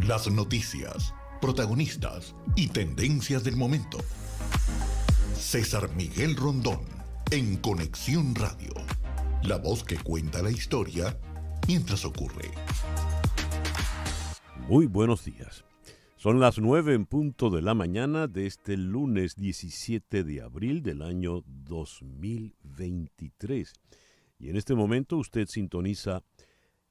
Las noticias, protagonistas y tendencias del momento. César Miguel Rondón, en Conexión Radio. La voz que cuenta la historia mientras ocurre. Muy buenos días. Son las 9 en punto de la mañana de este lunes 17 de abril del año 2023. Y en este momento usted sintoniza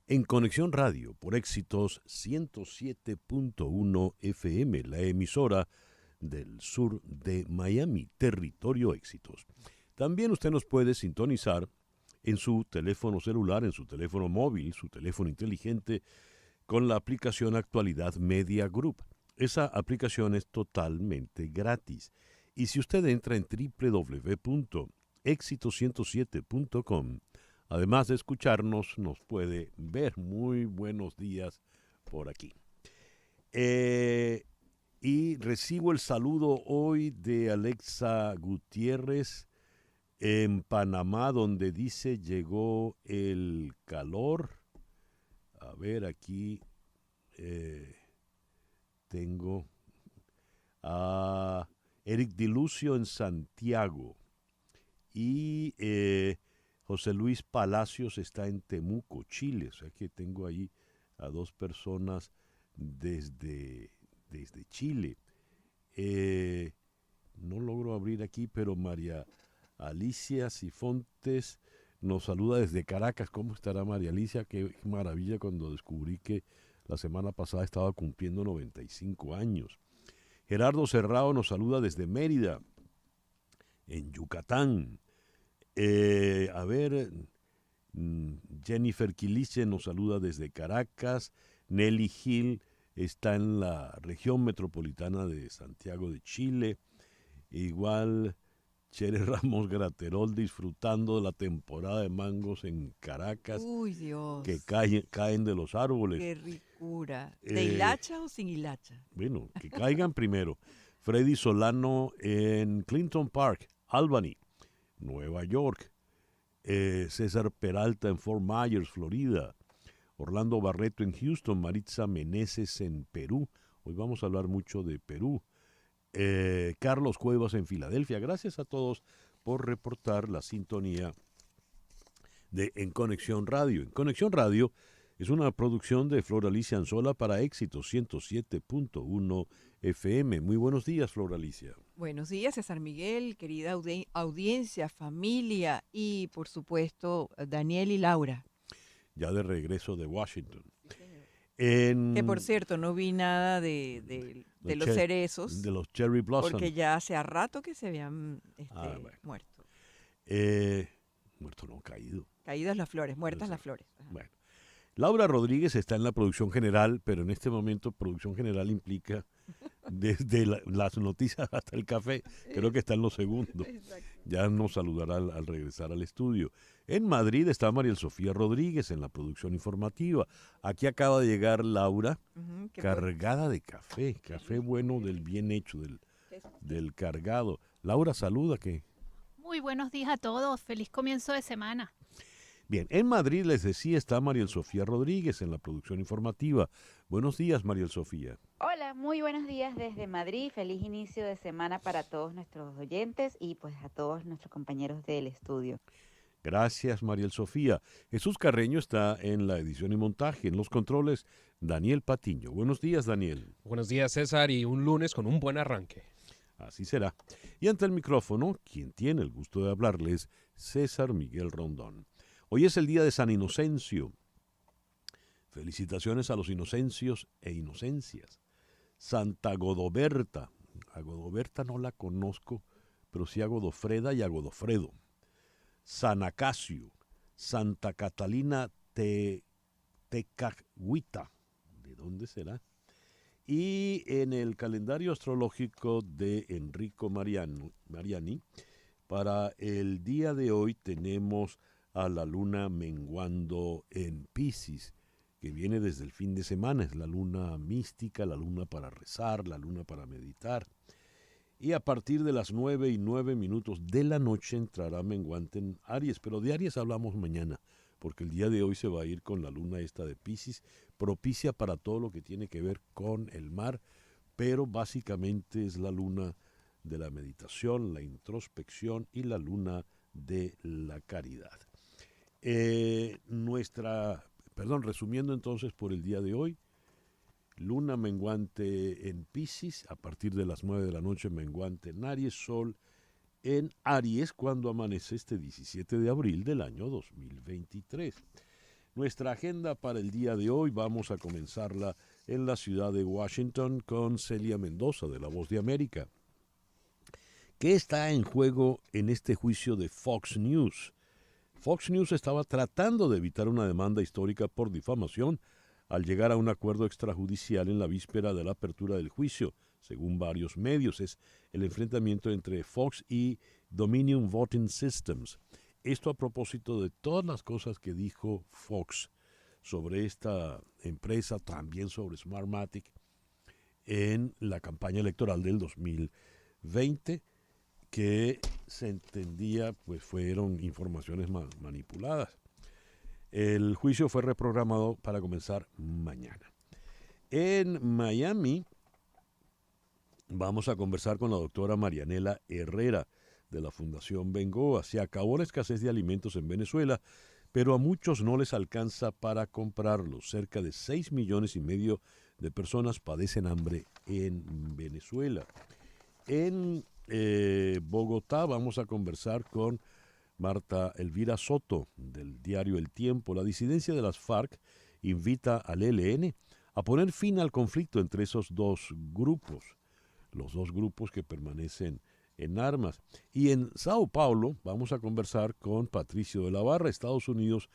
en Conexión Radio por Éxitos 107.1 FM, la emisora del sur de Miami, territorio Éxitos. También usted nos puede sintonizar en su teléfono celular, en su teléfono móvil, su teléfono inteligente, con la aplicación Actualidad Media Group. Esa aplicación es totalmente gratis. Y si usted entra en www.éxitos107.com, además de escucharnos, nos puede ver. Muy buenos días por aquí. Y recibo el saludo hoy de Alexa Gutiérrez en Panamá, donde dice llegó el calor. A ver, aquí tengo a Eric Dilucio en Santiago. Y José Luis Palacios está en Temuco, Chile. O sea que tengo ahí a dos personas desde Chile. No logro abrir aquí, pero María Alicia Cifontes nos saluda desde Caracas. ¿Cómo estará María Alicia? Qué maravilla cuando descubrí que la semana pasada estaba cumpliendo 95 años. Gerardo Serrao nos saluda desde Mérida, en Yucatán. Jennifer Quiliche nos saluda desde Caracas. Nelly Gil está en la región metropolitana de Santiago de Chile. Igual Chere Ramos Graterol disfrutando de la temporada de mangos en Caracas. Uy, Dios. Que caen de los árboles. Qué ricura. ¿De hilacha o sin hilacha? Bueno, que caigan primero. Freddy Solano en Clinton Park, Albany, Nueva York. César Peralta en Fort Myers, Florida. Orlando Barreto en Houston. Maritza Meneses en Perú. Hoy vamos a hablar mucho de Perú. Carlos Cuevas en Filadelfia. Gracias a todos por reportar la sintonía de En Conexión Radio. En Conexión Radio es una producción de Flor Alicia Anzola para Éxitos 107.1 FM. Muy buenos días, Flor Alicia. Buenos días, César Miguel, querida audiencia, familia y, por supuesto, Daniel y Laura. Ya de regreso de Washington. Que, por cierto, no vi nada de los cerezos. De los cherry blossoms. Porque ya hace rato que se habían muerto. Muerto no, caído. Caídas las flores, muertas las flores. Ajá. Bueno. Laura Rodríguez está en la producción general, pero en este momento producción general implica desde las noticias hasta el café. Creo que está en lo segundo. Exacto. Ya nos saludará al regresar al estudio. En Madrid está Mariel Sofía Rodríguez en la producción informativa. Aquí acaba de llegar Laura, cargada de café. Café bueno del bien hecho, del cargado. Laura, saluda que... Muy buenos días a todos. Feliz comienzo de semana. Bien, en Madrid, les decía, está Mariel Sofía Rodríguez en la producción informativa. Buenos días, Mariel Sofía. Hola, muy buenos días desde Madrid. Feliz inicio de semana para todos nuestros oyentes y pues a todos nuestros compañeros del estudio. Gracias, Mariel Sofía. Jesús Carreño está en la edición y montaje. En los controles, Daniel Patiño. Buenos días, Daniel. Buenos días, César, y un lunes con un buen arranque. Así será. Y ante el micrófono, quien tiene el gusto de hablarles, César Miguel Rondón. Hoy es el día de San Inocencio. Felicitaciones a los inocencios e inocencias. Santa Godoberta. A Godoberta no la conozco, pero sí a Godofreda y a Godofredo. San Acacio. Santa Catalina Tecagüita. ¿De dónde será? Y en el calendario astrológico de Enrico Mariani, para el día de hoy tenemos a la luna menguando en Piscis, que viene desde el fin de semana. Es la luna mística, la luna para rezar, la luna para meditar. Y a partir de las 9:09 de la noche entrará menguante en Aries, pero de Aries hablamos mañana, porque el día de hoy se va a ir con la luna esta de Piscis, propicia para todo lo que tiene que ver con el mar, pero básicamente es la luna de la meditación, la introspección y la luna de la caridad. Resumiendo entonces por el día de hoy, luna menguante en Piscis, a partir de las 9 de la noche menguante en Aries, sol en Aries cuando amanece este 17 de abril del año 2023. Nuestra agenda para el día de hoy vamos a comenzarla en la ciudad de Washington con Celia Mendoza de La Voz de América. ¿Qué está en juego en este juicio de Fox News? Fox News estaba tratando de evitar una demanda histórica por difamación al llegar a un acuerdo extrajudicial en la víspera de la apertura del juicio. Según varios medios, es el enfrentamiento entre Fox y Dominion Voting Systems. Esto a propósito de todas las cosas que dijo Fox sobre esta empresa, también sobre Smartmatic, en la campaña electoral del 2020, que se entendía pues fueron informaciones manipuladas. El juicio fue reprogramado para comenzar mañana. En Miami vamos a conversar con la doctora Marianela Herrera de la Fundación Bengoa. Se acabó la escasez de alimentos en Venezuela, pero a muchos no les alcanza para comprarlos. Cerca de 6,5 millones de personas padecen hambre en Venezuela. En Bogotá vamos a conversar con Marta Elvira Soto del diario El Tiempo. La disidencia de las FARC invita al ELN a poner fin al conflicto entre esos dos grupos, los dos grupos que permanecen en armas. Y en Sao Paulo vamos a conversar con Patricio de la Barra. Estados Unidos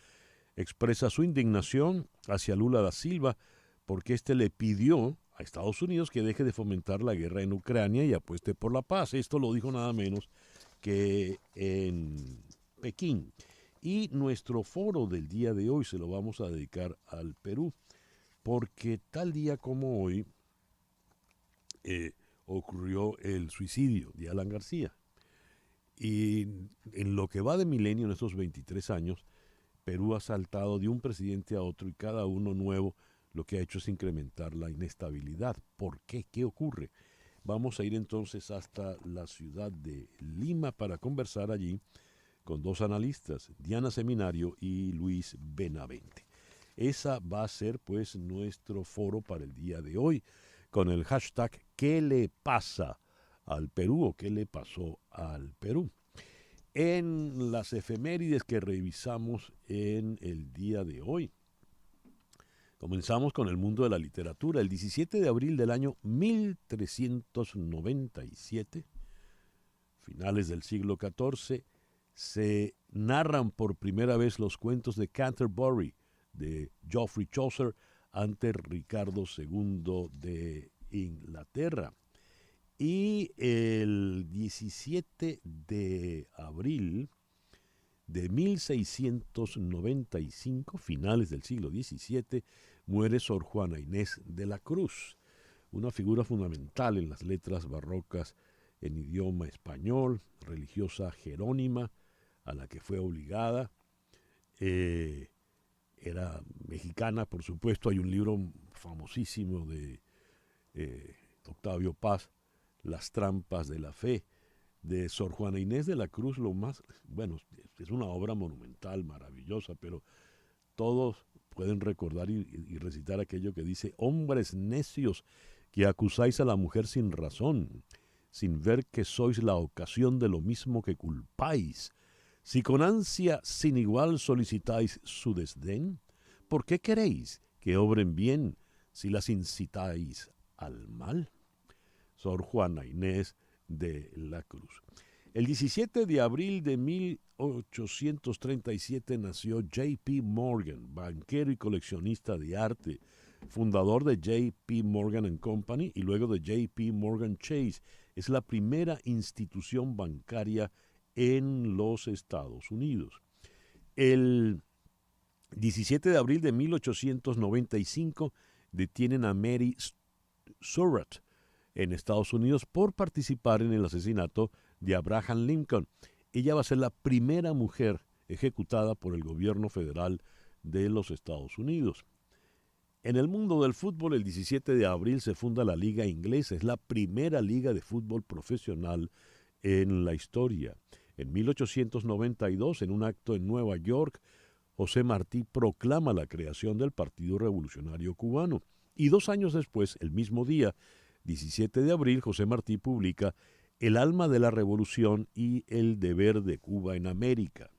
expresa su indignación hacia Lula da Silva porque éste le pidió a Estados Unidos que deje de fomentar la guerra en Ucrania y apueste por la paz. Esto lo dijo nada menos que en Pekín. Y nuestro foro del día de hoy se lo vamos a dedicar al Perú, porque tal día como hoy ocurrió el suicidio de Alan García. Y en lo que va de milenio, en estos 23 años, Perú ha saltado de un presidente a otro y cada uno nuevo lo que ha hecho es incrementar la inestabilidad. ¿Por qué? ¿Qué ocurre? Vamos a ir entonces hasta la ciudad de Lima para conversar allí con dos analistas, Diana Seminario y Luis Benavente. Esa va a ser pues nuestro foro para el día de hoy, con el hashtag ¿qué le pasa al Perú o qué le pasó al Perú? En las efemérides que revisamos en el día de hoy, comenzamos con el mundo de la literatura. El 17 de abril del año 1397, finales del siglo XIV, se narran por primera vez los cuentos de Canterbury de Geoffrey Chaucer ante Ricardo II de Inglaterra. Y el 17 de abril de 1695, finales del siglo XVII, muere Sor Juana Inés de la Cruz, una figura fundamental en las letras barrocas en idioma español, religiosa jerónima, a la que fue obligada. Era mexicana, por supuesto. Hay un libro famosísimo de Octavio Paz, Las trampas de la fe, de Sor Juana Inés de la Cruz. Es una obra monumental, maravillosa, pero todos pueden recordar y recitar aquello que dice: hombres necios que acusáis a la mujer sin razón, sin ver que sois la ocasión de lo mismo que culpáis. Si con ansia sin igual solicitáis su desdén, ¿por qué queréis que obren bien si las incitáis al mal? Sor Juana Inés de la Cruz. El 17 de abril de 1837 nació J.P. Morgan, banquero y coleccionista de arte, fundador de J.P. Morgan & Company y luego de J.P. Morgan Chase. Es la primera institución bancaria en los Estados Unidos. El 17 de abril de 1895 detienen a Mary Surratt en Estados Unidos por participar en el asesinato de Abraham Lincoln. Ella va a ser la primera mujer ejecutada por el gobierno federal de los Estados Unidos. En el mundo del fútbol, el 17 de abril se funda la Liga Inglesa. Es la primera liga de fútbol profesional en la historia. En 1892, en un acto en Nueva York, José Martí proclama la creación del Partido Revolucionario Cubano. Y 2 años después, el mismo día, 17 de abril, José Martí publica El alma de la revolución y el deber de Cuba en América.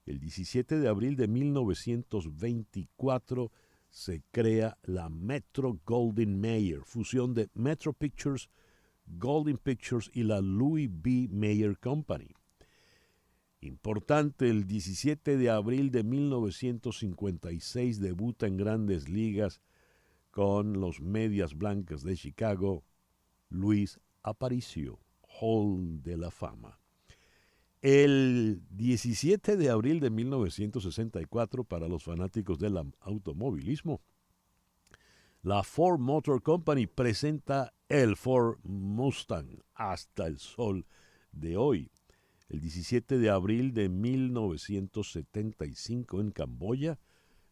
El 17 de abril de 1924 se crea la Metro-Goldwyn-Mayer, fusión de Metro Pictures, Goldwyn Pictures y la Louis B. Mayer Company. Importante, el 17 de abril de 1956 debuta en Grandes Ligas con los Medias Blancas de Chicago, Luis Aparicio, Hall de la Fama. El 17 de abril de 1964, para los fanáticos del automovilismo, la Ford Motor Company presenta el Ford Mustang hasta el sol de hoy. El 17 de abril de 1975 en Camboya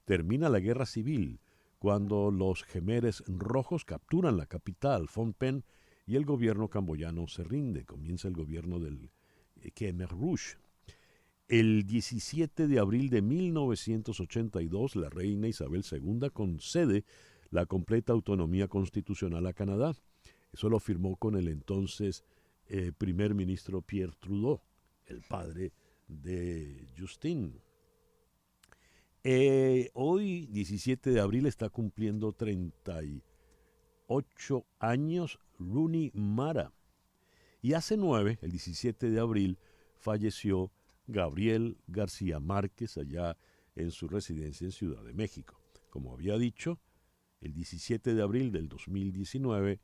termina la guerra civil cuando los Khmeres rojos capturan la capital, Phnom Penh, y el gobierno camboyano se rinde. Comienza el gobierno del Khmer Rouge. El 17 de abril de 1982, la reina Isabel II concede la completa autonomía constitucional a Canadá. Eso lo firmó con el entonces primer ministro Pierre Trudeau, el padre de Justin. Hoy, 17 de abril, está cumpliendo 38 años Rooney Mara. Y hace 9, el 17 de abril, falleció Gabriel García Márquez allá en su residencia en Ciudad de México. Como había dicho, el 17 de abril del 2019,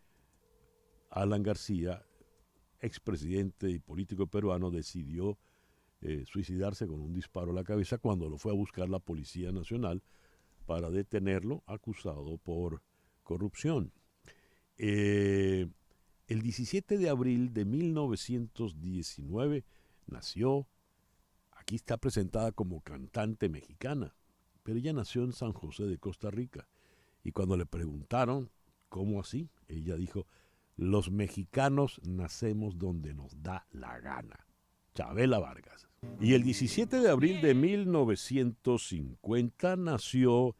Alan García, expresidente y político peruano, decidió suicidarse con un disparo a la cabeza cuando lo fue a buscar la Policía Nacional para detenerlo, acusado por corrupción. El 17 de abril de 1919 nació, aquí está presentada como cantante mexicana, pero ella nació en San José de Costa Rica. Y cuando le preguntaron, ¿cómo así? Ella dijo, los mexicanos nacemos donde nos da la gana. Chabela Vargas. Y el 17 de abril de 1950 nació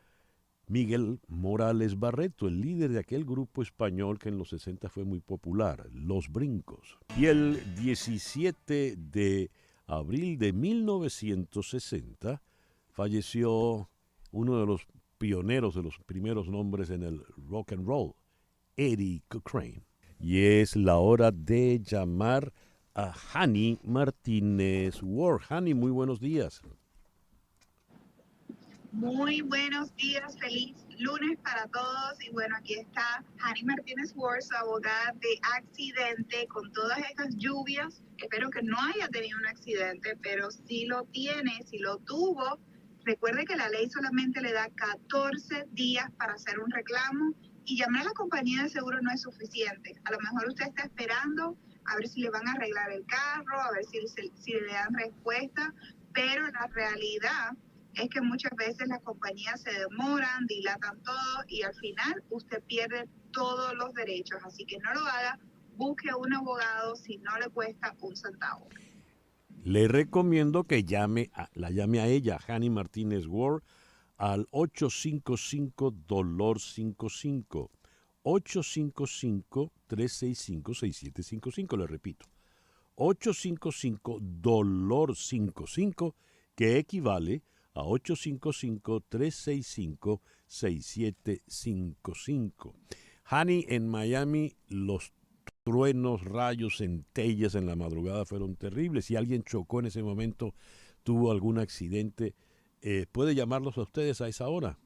Miguel Morales Barreto, el líder de aquel grupo español que en los 60 fue muy popular, Los Brincos. Y el 17 de abril de 1960 falleció uno de los pioneros, de los primeros nombres en el rock and roll, Eddie Cochrane. Y es la hora de llamar a Hani Martínez Ward. Hani, muy buenos días. Muy buenos días, feliz lunes para todos. Y bueno, aquí está Hani Martínez Ward, su abogada de accidente con todas estas lluvias. Espero que no haya tenido un accidente, pero si lo tiene, si lo tuvo, recuerde que la ley solamente le da 14 días para hacer un reclamo y llamar a la compañía de seguro no es suficiente. A lo mejor usted está esperando a ver si le van a arreglar el carro, a ver si le dan respuesta, pero la realidad es que muchas veces las compañías se demoran, dilatan todo y al final usted pierde todos los derechos. Así que no lo haga, busque a un abogado si no le cuesta un centavo. Le recomiendo que la llame a ella, Hani Martínez Ward, al 855-DOLOR55. 855-365-6755, le repito. 855-DOLOR55, que equivale a 855-365-6755. Hani, en Miami, los truenos, rayos, centellas en la madrugada fueron terribles. Si alguien chocó en ese momento, tuvo algún accidente, ¿puede llamarlos a ustedes a esa hora?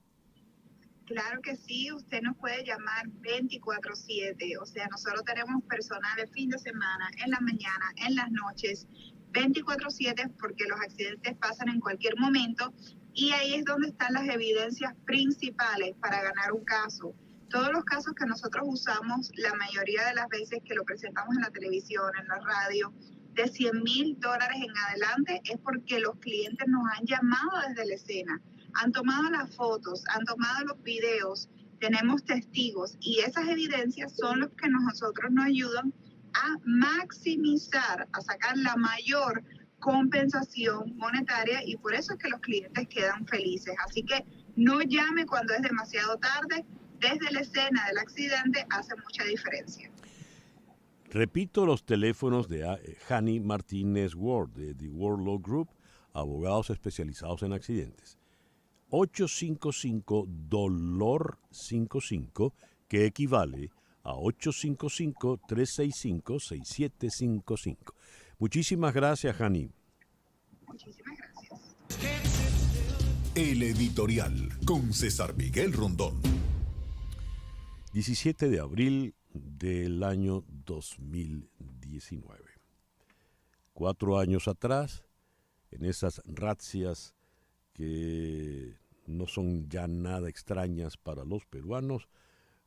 Claro que sí, usted nos puede llamar 24/7, o sea, nosotros tenemos personal de fin de semana, en la mañana, en las noches, 24/7, porque los accidentes pasan en cualquier momento y ahí es donde están las evidencias principales para ganar un caso. Todos los casos que nosotros usamos, la mayoría de las veces que lo presentamos en la televisión, en la radio, de $100,000 en adelante es porque los clientes nos han llamado desde la escena, han tomado las fotos, han tomado los videos, tenemos testigos y esas evidencias son los que nosotros nos ayudan a maximizar, a sacar la mayor compensación monetaria y por eso es que los clientes quedan felices. Así que no llame cuando es demasiado tarde, desde la escena del accidente hace mucha diferencia. Repito los teléfonos de Hani Martínez Ward, de The Ward Law Group, abogados especializados en accidentes. 855-DOLOR55, que equivale a 855-365-6755. Muchísimas gracias, Hani. Muchísimas gracias. El editorial con César Miguel Rondón. 17 de abril del año 2019. 4 años atrás, en esas razzias que no son ya nada extrañas para los peruanos,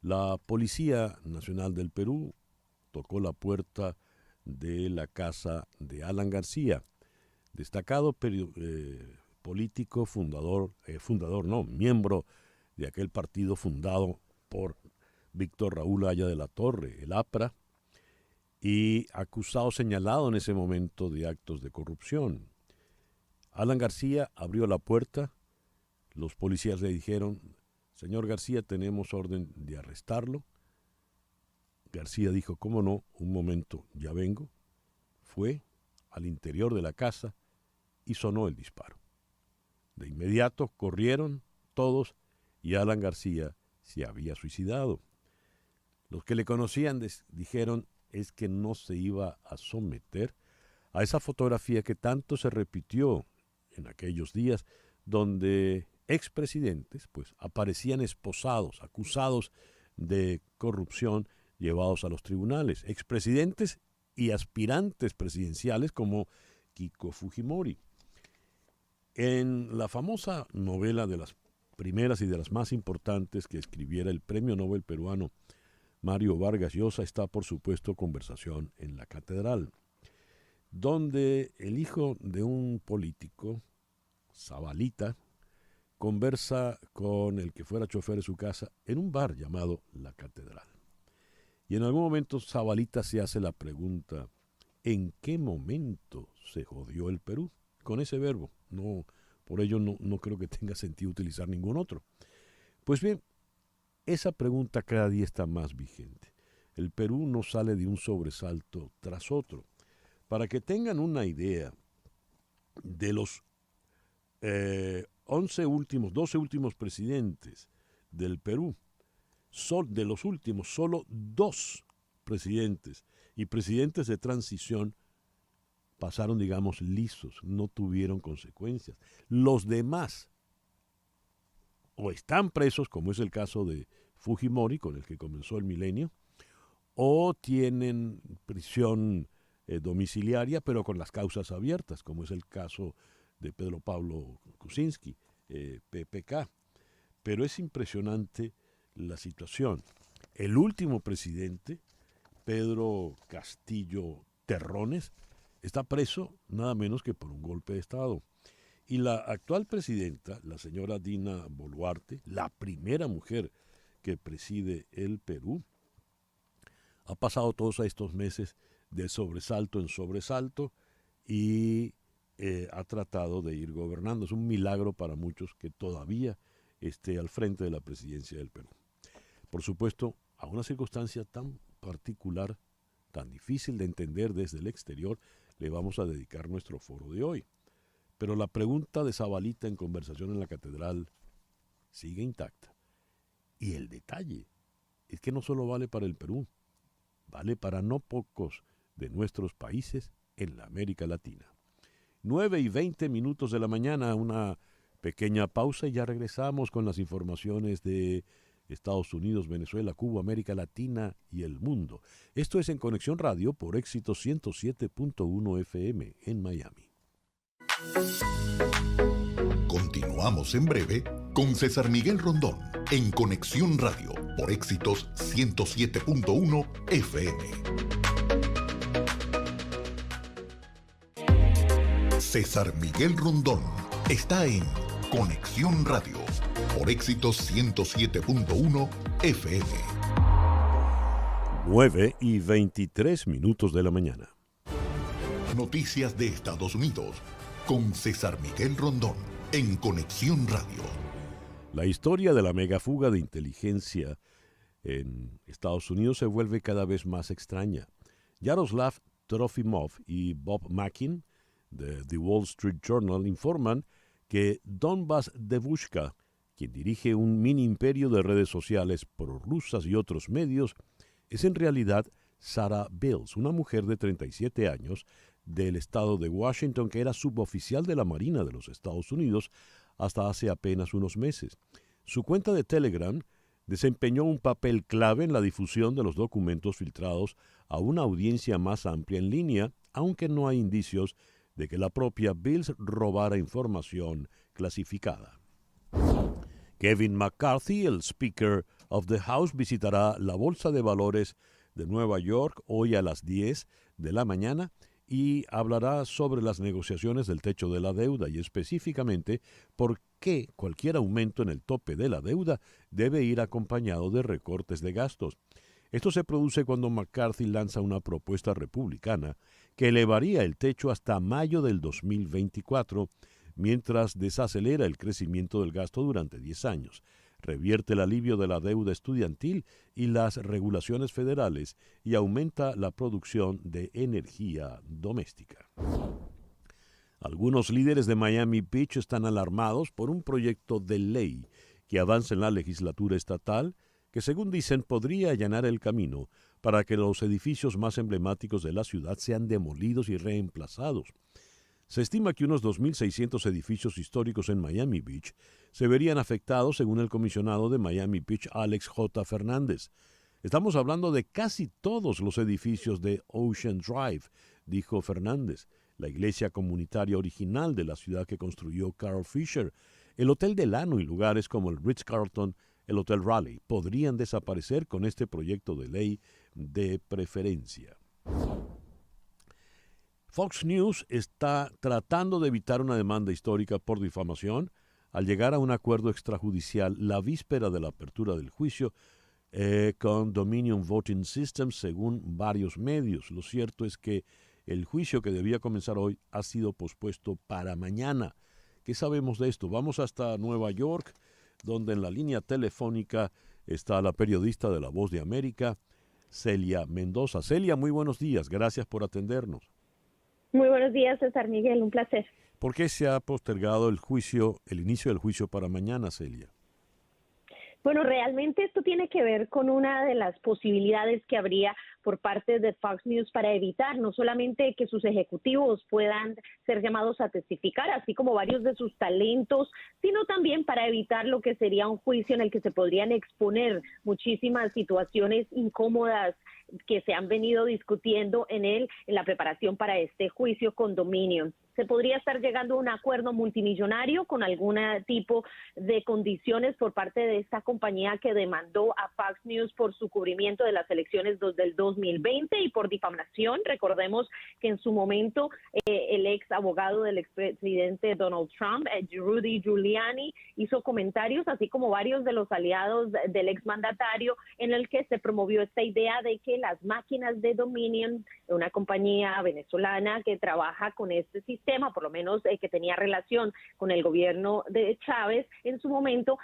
la Policía Nacional del Perú tocó la puerta de la casa de Alan García, destacado político, miembro de aquel partido fundado por Víctor Raúl Haya de la Torre, el APRA, y señalado en ese momento de actos de corrupción. Alan García abrió la puerta, los policías le dijeron: señor García, tenemos orden de arrestarlo. García dijo: ¿cómo no? Un momento, ya vengo. Fue al interior de la casa y sonó el disparo. De inmediato corrieron todos y Alan García se había suicidado. Los que le conocían dijeron es que no se iba a someter a esa fotografía que tanto se repitió en aquellos días, donde expresidentes pues aparecían esposados, acusados de corrupción, llevados a los tribunales. Expresidentes y aspirantes presidenciales como Keiko Fujimori. En la famosa novela de las primeras y de las más importantes que escribiera el premio Nobel peruano Mario Vargas Llosa está, por supuesto, Conversación en la Catedral, donde el hijo de un político, Zabalita, conversa con el que fuera chofer de su casa en un bar llamado La Catedral. Y en algún momento Zabalita se hace la pregunta: ¿en qué momento se jodió el Perú? Con ese verbo. No, por ello no creo que tenga sentido utilizar ningún otro. Pues bien, esa pregunta cada día está más vigente. El Perú no sale de un sobresalto tras otro. Para que tengan una idea, de los 12 últimos presidentes del Perú, de los últimos, solo 2 presidentes y presidentes de transición pasaron, digamos, lisos, no tuvieron consecuencias. Los demás o están presos, como es el caso de Fujimori, con el que comenzó el milenio, o tienen prisión domiciliaria, pero con las causas abiertas, como es el caso de Pedro Pablo Kuczynski, PPK. Pero es impresionante la situación. El último presidente, Pedro Castillo Terrones, está preso nada menos que por un golpe de Estado. Y la actual presidenta, la señora Dina Boluarte, la primera mujer que preside el Perú, ha pasado todos estos meses de sobresalto en sobresalto y ha tratado de ir gobernando. Es un milagro para muchos que todavía esté al frente de la presidencia del Perú. Por supuesto, a una circunstancia tan particular, tan difícil de entender desde el exterior, le vamos a dedicar nuestro foro de hoy. Pero la pregunta de Zabalita en Conversación en la Catedral sigue intacta. Y el detalle es que no solo vale para el Perú, vale para no pocos de nuestros países en la América Latina. 9:20 de la mañana, una pequeña pausa y ya regresamos con las informaciones de Estados Unidos, Venezuela, Cuba, América Latina y el mundo. Esto es En Conexión Radio por Éxito 107.1 FM en Miami. Continuamos en breve con César Miguel Rondón en Conexión Radio por Éxitos 107.1 FM. César Miguel Rondón está en Conexión Radio por Éxitos 107.1 FM. 9:23 de la mañana. Noticias de Estados Unidos con César Miguel Rondón en Conexión Radio. La historia de la megafuga de inteligencia en Estados Unidos se vuelve cada vez más extraña. Yaroslav Trofimov y Bob Makin de The Wall Street Journal informan que Donbas Devushka, quien dirige un mini imperio de redes sociales prorrusas y otros medios, es en realidad Sarah Bills, una mujer de 37 años del estado de Washington que era suboficial de la Marina de los Estados Unidos hasta hace apenas unos meses. Su cuenta de Telegram desempeñó un papel clave en la difusión de los documentos filtrados a una audiencia más amplia en línea, aunque no hay indicios de que la propia Bills robara información clasificada. Kevin McCarthy, el Speaker of the House, visitará la Bolsa de Valores de Nueva York hoy a las 10 de la mañana y hablará sobre las negociaciones del techo de la deuda y específicamente por qué cualquier aumento en el tope de la deuda debe ir acompañado de recortes de gastos. Esto se produce cuando McCarthy lanza una propuesta republicana que elevaría el techo hasta mayo del 2024, mientras desacelera el crecimiento del gasto durante 10 años, revierte el alivio de la deuda estudiantil y las regulaciones federales y aumenta la producción de energía doméstica. Algunos líderes de Miami Beach están alarmados por un proyecto de ley que avanza en la legislatura estatal que, según dicen, podría allanar el camino para que los edificios más emblemáticos de la ciudad sean demolidos y reemplazados. Se estima que unos 2.600 edificios históricos en Miami Beach se verían afectados, según el comisionado de Miami Beach, Alex J. Fernández. Estamos hablando de casi todos los edificios de Ocean Drive, dijo Fernández, la iglesia comunitaria original de la ciudad que construyó Carl Fisher, el Hotel Delano y lugares como el Ritz-Carlton, el Hotel Raleigh, podrían desaparecer con este proyecto de ley de preferencia. Fox News está tratando de evitar una demanda histórica por difamación al llegar a un acuerdo extrajudicial la víspera de la apertura del juicio con Dominion Voting Systems, según varios medios. Lo cierto es que el juicio que debía comenzar hoy ha sido pospuesto para mañana. ¿Qué sabemos de esto? Vamos hasta Nueva York, donde en la línea telefónica está la periodista de La Voz de América, Celia Mendoza. Celia, muy buenos días. Gracias por atendernos. Muy buenos días, César Miguel. Un placer. ¿Por qué se ha postergado el inicio del juicio para mañana, Celia? Bueno, realmente esto tiene que ver con una de las posibilidades que habría por parte de Fox News para evitar no solamente que sus ejecutivos puedan ser llamados a testificar, así como varios de sus talentos, sino también para evitar lo que sería un juicio en el que se podrían exponer muchísimas situaciones incómodas que se han venido discutiendo en la preparación para este juicio con Dominion. Se podría estar llegando a un acuerdo multimillonario con algún tipo de condiciones por parte de esta compañía que demandó a Fox News por su cubrimiento de las elecciones del 2020 y por difamación. Recordemos que en su momento el ex abogado del expresidente Donald Trump, Rudy Giuliani, hizo comentarios, así como varios de los aliados del exmandatario, en el que se promovió esta idea de que las máquinas de Dominion, una compañía venezolana que trabaja con este sistema, por lo menos que tenía relación con el gobierno de Chávez, en su momento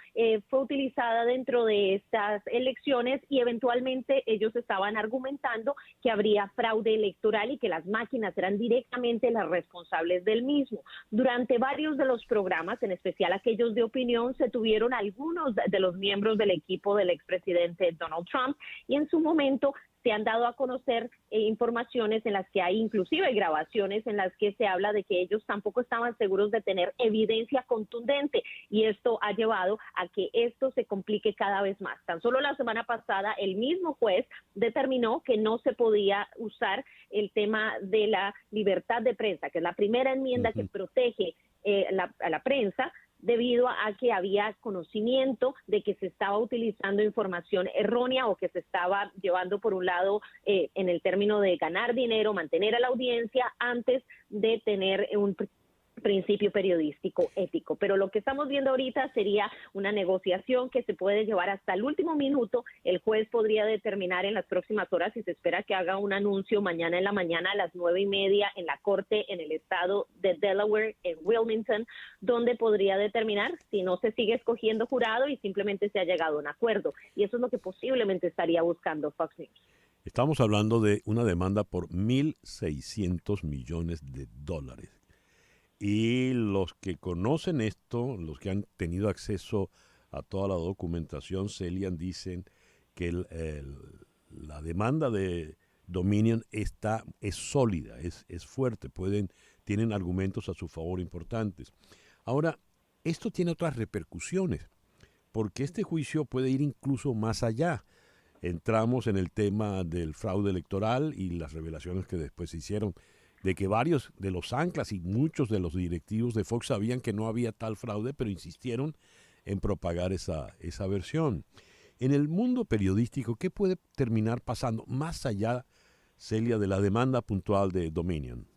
fue utilizada dentro de estas elecciones y eventualmente ellos estaban argumentando que habría fraude electoral y que las máquinas eran directamente las responsables del mismo. Durante varios de los programas, en especial aquellos de opinión, se tuvieron algunos de los miembros del equipo del expresidente Donald Trump y en su momento se han dado a conocer informaciones en las que hay inclusive grabaciones en las que se habla de que ellos tampoco estaban seguros de tener evidencia contundente y esto ha llevado a que esto se complique cada vez más. Tan solo la semana pasada el mismo juez determinó que no se podía usar el tema de la libertad de prensa, que es la primera enmienda que protege a la prensa, debido a que había conocimiento de que se estaba utilizando información errónea o que se estaba llevando por un lado en el término de ganar dinero, mantener a la audiencia antes de tener principio periodístico ético. Pero lo que estamos viendo ahorita sería una negociación que se puede llevar hasta el último minuto. El juez podría determinar en las próximas horas y se espera que haga un anuncio mañana en la mañana a las 9:30 en la corte en el estado de Delaware, en Wilmington, donde podría determinar si no se sigue escogiendo jurado y simplemente se ha llegado a un acuerdo. Y eso es lo que posiblemente estaría buscando Fox News. Estamos hablando de una demanda por $1.600 millones. Y los que conocen esto, los que han tenido acceso a toda la documentación, Celia, dicen que la demanda de Dominion es sólida, es fuerte, tienen argumentos a su favor importantes. Ahora, esto tiene otras repercusiones, porque este juicio puede ir incluso más allá. Entramos en el tema del fraude electoral y las revelaciones que después se hicieron de que varios de los anclas y muchos de los directivos de Fox sabían que no había tal fraude, pero insistieron en propagar esa versión. En el mundo periodístico, ¿qué puede terminar pasando más allá, Celia, de la demanda puntual de Dominion?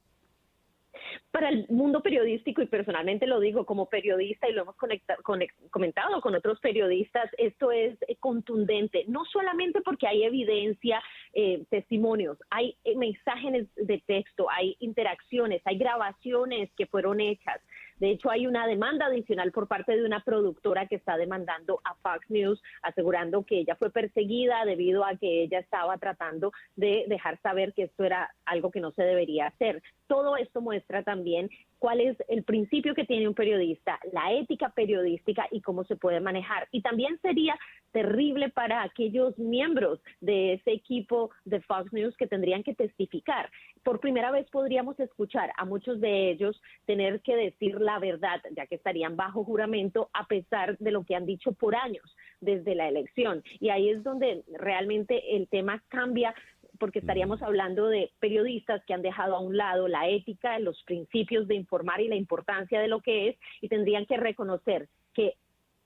Para el mundo periodístico, y personalmente lo digo como periodista y lo hemos comentado con otros periodistas, esto es contundente, no solamente porque hay evidencia, testimonios, hay mensajes de texto, hay interacciones, hay grabaciones que fueron hechas. De hecho, hay una demanda adicional por parte de una productora que está demandando a Fox News, asegurando que ella fue perseguida debido a que ella estaba tratando de dejar saber que esto era algo que no se debería hacer. Todo esto muestra también cuál es el principio que tiene un periodista, la ética periodística y cómo se puede manejar. Y también sería terrible para aquellos miembros de ese equipo de Fox News que tendrían que testificar. Por primera vez podríamos escuchar a muchos de ellos tener que decir la verdad, ya que estarían bajo juramento a pesar de lo que han dicho por años desde la elección. Y ahí es donde realmente el tema cambia, porque estaríamos hablando de periodistas que han dejado a un lado la ética, los principios de informar y la importancia de lo que es, y tendrían que reconocer que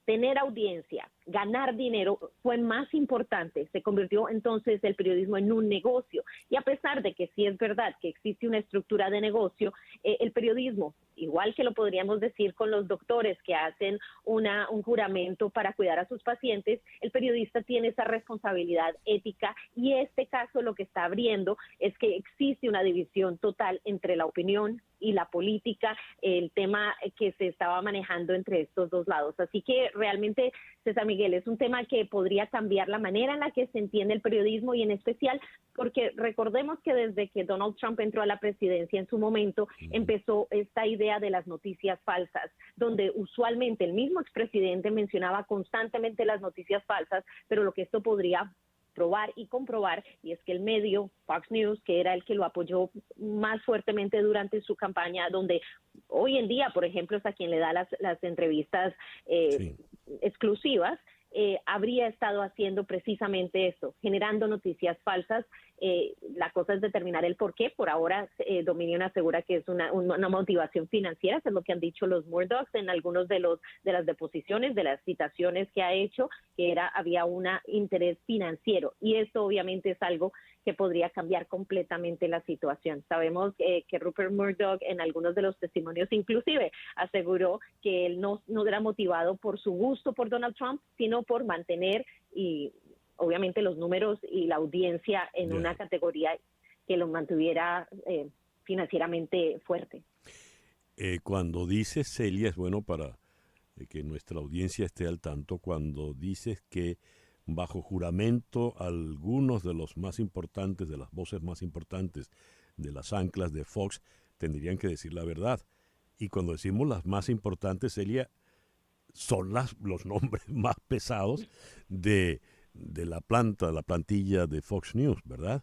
tener audiencia, ganar dinero fue más importante. Se convirtió entonces el periodismo en un negocio. Y a pesar de que sí es verdad que existe una estructura de negocio, el periodismo, igual que lo podríamos decir con los doctores que hacen un juramento para cuidar a sus pacientes, el periodista tiene esa responsabilidad ética, y este caso lo que está abriendo es que existe una división total entre la opinión y la política, el tema que se estaba manejando entre estos dos lados. Así que realmente, César Miguel, es un tema que podría cambiar la manera en la que se entiende el periodismo, y en especial porque recordemos que desde que Donald Trump entró a la presidencia en su momento, empezó esta idea de las noticias falsas, donde usualmente el mismo expresidente mencionaba constantemente las noticias falsas, pero lo que esto podría probar y comprobar, y es que el medio Fox News, que era el que lo apoyó más fuertemente durante su campaña, donde hoy en día, por ejemplo, es a quien le da las entrevistas exclusivas, habría estado haciendo precisamente eso, generando noticias falsas. La cosa es determinar el por qué. Por ahora, Dominion asegura que es una motivación financiera, que es lo que han dicho los Murdochs en algunos de las deposiciones, de las citaciones que ha hecho, que había un interés financiero. Y esto obviamente es algo que podría cambiar completamente la situación. Sabemos que Rupert Murdoch en algunos de los testimonios inclusive aseguró que él no era motivado por su gusto por Donald Trump, sino por mantener y obviamente los números y la audiencia en una categoría que lo mantuviera financieramente fuerte. Cuando dices, Celia, es bueno para que nuestra audiencia esté al tanto, cuando dices que bajo juramento algunos de los más importantes, de las voces más importantes de las anclas de Fox tendrían que decir la verdad. Y cuando decimos las más importantes, Celia, son los nombres más pesados de la plantilla de Fox News, ¿verdad?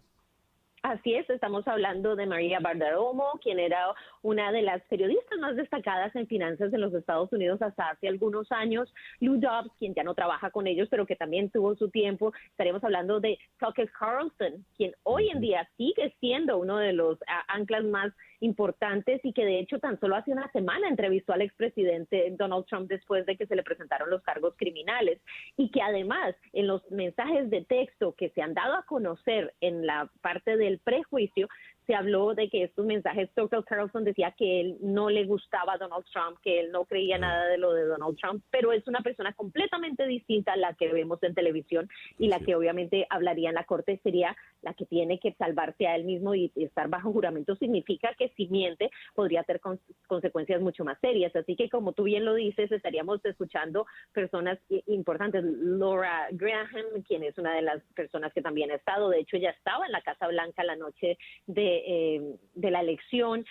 Así es, estamos hablando de María Bartiromo, quien era una de las periodistas más destacadas en finanzas en los Estados Unidos hasta hace algunos años. Lou Dobbs, quien ya no trabaja con ellos, pero que también tuvo su tiempo. Estaremos hablando de Tucker Carlson, quien hoy en día sigue siendo uno de los anclas más importantes y que de hecho tan solo hace una semana entrevistó al expresidente Donald Trump después de que se le presentaron los cargos criminales, y que además en los mensajes de texto que se han dado a conocer en la parte del prejuicio se habló de que estos mensajes, Tucker Carlson decía que él no le gustaba a Donald Trump, que él no creía nada de lo de Donald Trump, pero es una persona completamente distinta a la que vemos en televisión y la que obviamente hablaría en la corte sería la que tiene que salvarse a él mismo y estar bajo juramento significa que si miente podría tener consecuencias mucho más serias. Así que como tú bien lo dices, estaríamos escuchando personas importantes. Laura Graham, quien es una de las personas que también ha estado, de hecho ella estaba en la Casa Blanca la noche de la elección.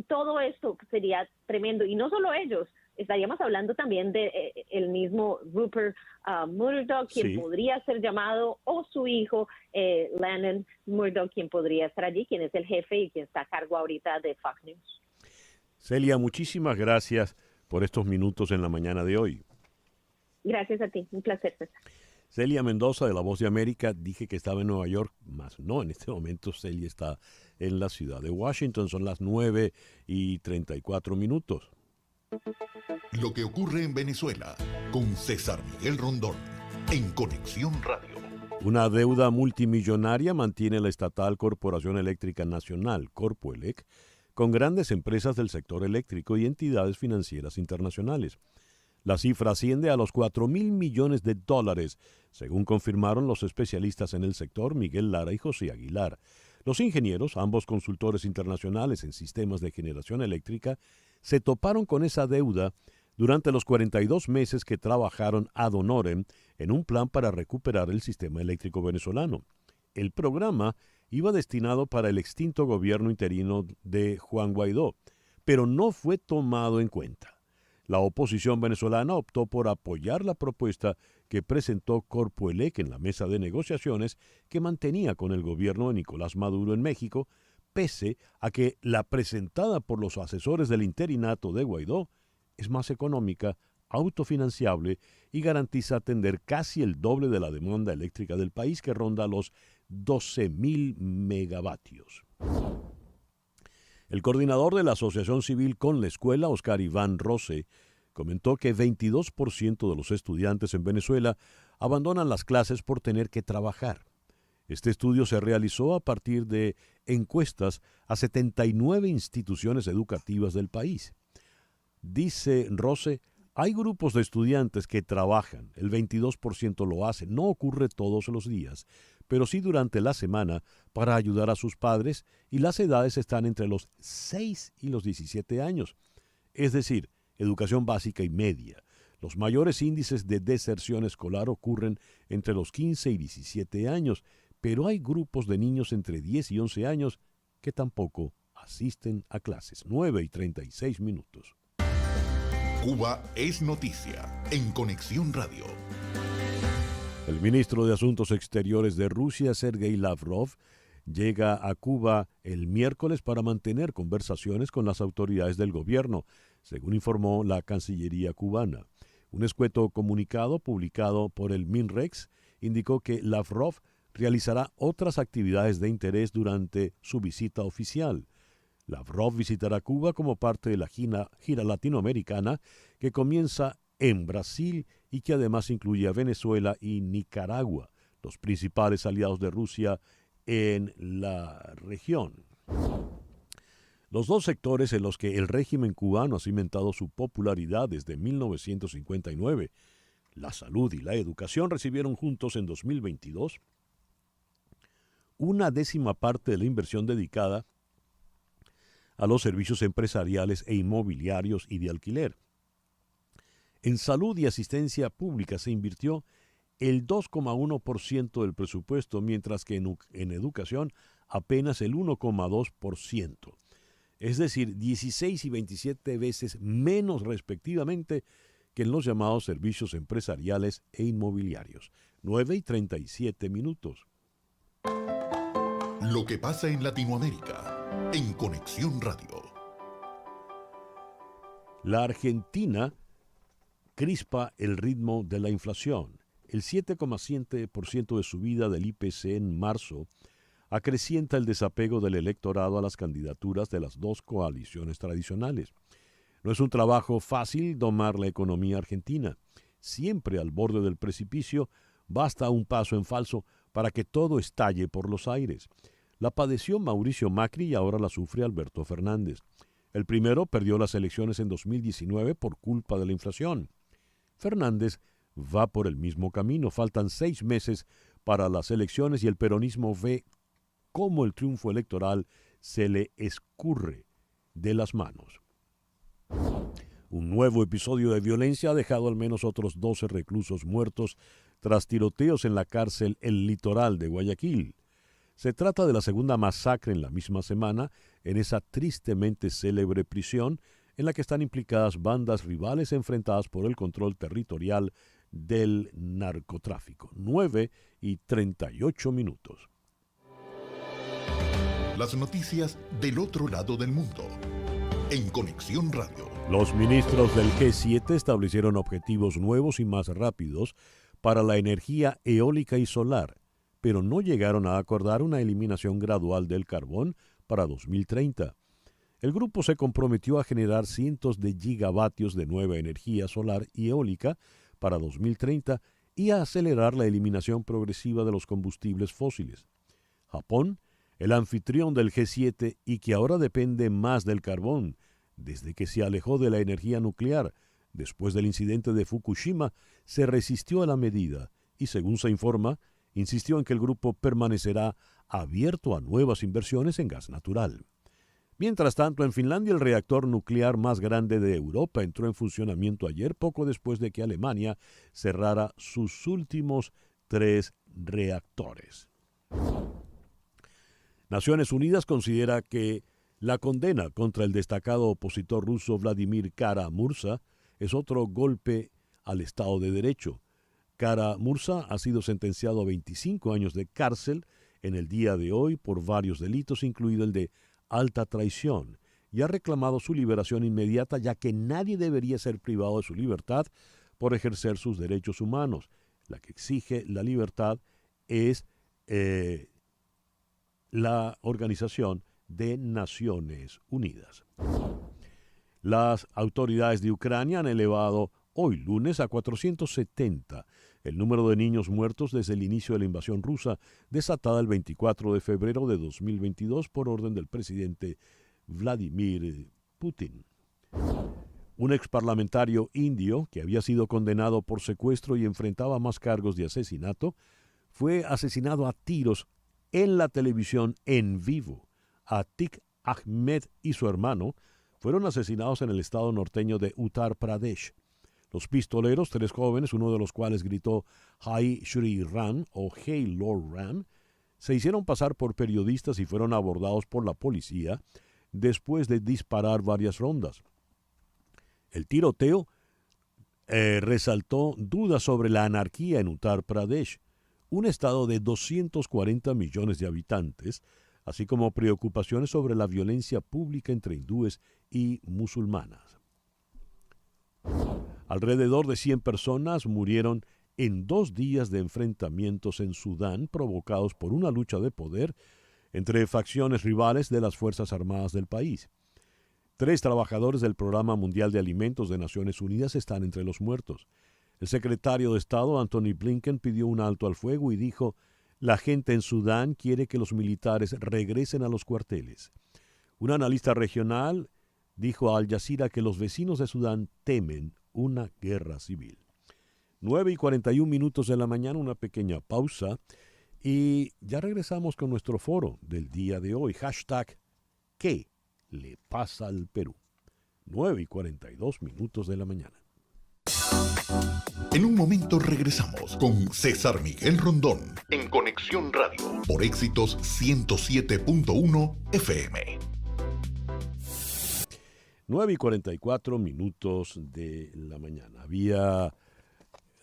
Todo esto sería tremendo y no solo ellos. Estaríamos hablando también de el mismo Rupert Murdoch, quien podría ser llamado, o su hijo Lennon Murdoch, quien podría estar allí, quien es el jefe y quien está a cargo ahorita de Fox News. Celia, muchísimas gracias por estos minutos en la mañana de hoy. Gracias a ti, un placer, César. Celia Mendoza, de La Voz de América, dije que estaba en Nueva York, más no, en este momento Celia está en la ciudad de Washington, son las 9:34. Lo que ocurre en Venezuela con César Miguel Rondón en Conexión Radio. Una deuda multimillonaria mantiene la estatal Corporación Eléctrica Nacional, Corpoelec, con grandes empresas del sector eléctrico y entidades financieras internacionales. La cifra asciende a los $4.000 millones, según confirmaron los especialistas en el sector Miguel Lara y José Aguilar. Los ingenieros, ambos consultores internacionales en sistemas de generación eléctrica, se toparon con esa deuda durante los 42 meses que trabajaron ad honorem en un plan para recuperar el sistema eléctrico venezolano. El programa iba destinado para el extinto gobierno interino de Juan Guaidó, pero no fue tomado en cuenta. La oposición venezolana optó por apoyar la propuesta que presentó Corpoelec en la mesa de negociaciones que mantenía con el gobierno de Nicolás Maduro en México, pese a que la presentada por los asesores del interinato de Guaidó es más económica, autofinanciable y garantiza atender casi el doble de la demanda eléctrica del país, que ronda los 12.000 megavatios. El coordinador de la Asociación Civil con la Escuela, Oscar Iván Rose, comentó que 22% de los estudiantes en Venezuela abandonan las clases por tener que trabajar. Este estudio se realizó a partir de encuestas a 79 instituciones educativas del país. Dice Rose, hay grupos de estudiantes que trabajan, el 22% lo hace, no ocurre todos los días, pero sí durante la semana para ayudar a sus padres, y las edades están entre los 6 y los 17 años, es decir, educación básica y media. Los mayores índices de deserción escolar ocurren entre los 15 y 17 años, pero hay grupos de niños entre 10 y 11 años que tampoco asisten a clases. 9:36. Cuba es noticia en Conexión Radio. El ministro de Asuntos Exteriores de Rusia, Sergei Lavrov, llega a Cuba el miércoles para mantener conversaciones con las autoridades del gobierno, según informó la Cancillería cubana. Un escueto comunicado publicado por el MINREX indicó que Lavrov realizará otras actividades de interés durante su visita oficial. Lavrov visitará Cuba como parte de la gira latinoamericana que comienza en Brasil y que además incluye a Venezuela y Nicaragua, los principales aliados de Rusia en la región. Los dos sectores en los que el régimen cubano ha cimentado su popularidad desde 1959, la salud y la educación, recibieron juntos en 2022 una décima parte de la inversión dedicada a los servicios empresariales e inmobiliarios y de alquiler. En salud y asistencia pública se invirtió el 2,1% del presupuesto, mientras que en educación apenas el 1,2%. Es decir, 16 y 27 veces menos respectivamente que en los llamados servicios empresariales e inmobiliarios. 9:37. Lo que pasa en Latinoamérica en Conexión Radio. La Argentina crispa el ritmo de la inflación. El 7,7% de subida del IPC en marzo acrecienta el desapego del electorado a las candidaturas de las dos coaliciones tradicionales. No es un trabajo fácil domar la economía argentina. Siempre al borde del precipicio, basta un paso en falso para que todo estalle por los aires. La padeció Mauricio Macri y ahora la sufre Alberto Fernández. El primero perdió las elecciones en 2019 por culpa de la inflación. Fernández va por el mismo camino. Faltan 6 meses para las elecciones y el peronismo ve cómo el triunfo electoral se le escurre de las manos. Un nuevo episodio de violencia ha dejado al menos otros 12 reclusos muertos tras tiroteos en la cárcel El Litoral de Guayaquil. Se trata de la segunda masacre en la misma semana en esa tristemente célebre prisión en la que están implicadas bandas rivales enfrentadas por el control territorial del narcotráfico. 9:38. Las noticias del otro lado del mundo. En Conexión Radio. Los ministros del G7 establecieron objetivos nuevos y más rápidos para la energía eólica y solar, pero no llegaron a acordar una eliminación gradual del carbón para 2030. El grupo se comprometió a generar cientos de gigavatios de nueva energía solar y eólica para 2030 y a acelerar la eliminación progresiva de los combustibles fósiles. Japón, el anfitrión del G7 y que ahora depende más del carbón desde que se alejó de la energía nuclear después del incidente de Fukushima, se resistió a la medida y, según se informa, insistió en que el grupo permanecerá abierto a nuevas inversiones en gas natural. Mientras tanto, en Finlandia el reactor nuclear más grande de Europa entró en funcionamiento ayer, poco después de que Alemania cerrara sus últimos 3 reactores. Naciones Unidas considera que la condena contra el destacado opositor ruso Vladimir Kara-Murza es otro golpe al Estado de Derecho. Kara-Murza ha sido sentenciado a 25 años de cárcel en el día de hoy por varios delitos, incluido el de alta traición, y ha reclamado su liberación inmediata, ya que nadie debería ser privado de su libertad por ejercer sus derechos humanos. La que exige la libertad es la Organización de Naciones Unidas. Las autoridades de Ucrania han elevado hoy lunes a 470 el número de niños muertos desde el inicio de la invasión rusa, desatada el 24 de febrero de 2022 por orden del presidente Vladimir Putin. Un exparlamentario indio, que había sido condenado por secuestro y enfrentaba más cargos de asesinato, fue asesinado a tiros en la televisión en vivo. Atik Ahmed y su hermano fueron asesinados en el estado norteño de Uttar Pradesh. Los pistoleros, 3 jóvenes, uno de los cuales gritó Jai Shri Ram o Hey Lord Ram, se hicieron pasar por periodistas y fueron abordados por la policía después de disparar varias rondas. El tiroteo resaltó dudas sobre la anarquía en Uttar Pradesh, un estado de 240 millones de habitantes, así como preocupaciones sobre la violencia pública entre hindúes y musulmanas. Alrededor de 100 personas murieron en 2 días de enfrentamientos en Sudán provocados por una lucha de poder entre facciones rivales de las Fuerzas Armadas del país. 3 trabajadores del Programa Mundial de Alimentos de Naciones Unidas están entre los muertos. El secretario de Estado, Anthony Blinken, pidió un alto al fuego y dijo: la gente en Sudán quiere que los militares regresen a los cuarteles. Un analista regional dijo a Al Jazeera que los vecinos de Sudán temen una guerra civil. 9:41 de la mañana, una pequeña pausa y ya regresamos con nuestro foro del día de hoy. Hashtag ¿Qué le pasa al Perú? 9:42 de la mañana. En un momento regresamos con César Miguel Rondón en Conexión Radio por Éxitos 107.1 FM. 9:44 de la mañana.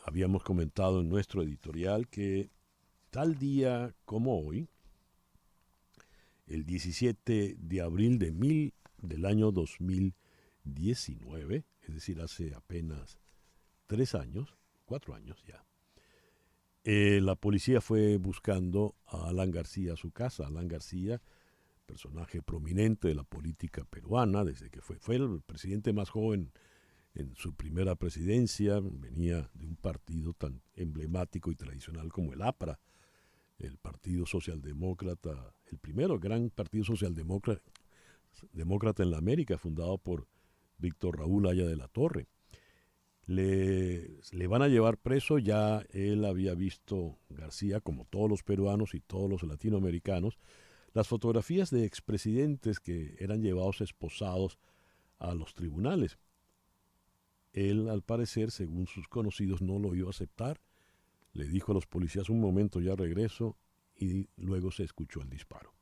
Habíamos comentado en nuestro editorial que tal día como hoy, el 17 de abril del año 2019, es decir, hace apenas 4 años ya, la policía fue buscando a Alan García a su casa. Alan García, personaje prominente de la política peruana, desde que fue el presidente más joven en su primera presidencia, venía de un partido tan emblemático y tradicional como el APRA, el Partido Socialdemócrata, el primero gran partido demócrata en la América, fundado por Víctor Raúl Haya de la Torre. Le van a llevar preso, ya él había visto, García, como todos los peruanos y todos los latinoamericanos, las fotografías de expresidentes que eran llevados esposados a los tribunales. Él, al parecer, según sus conocidos, no lo iba a aceptar. Le dijo a los policías: un momento, ya regreso, y luego se escuchó el disparo.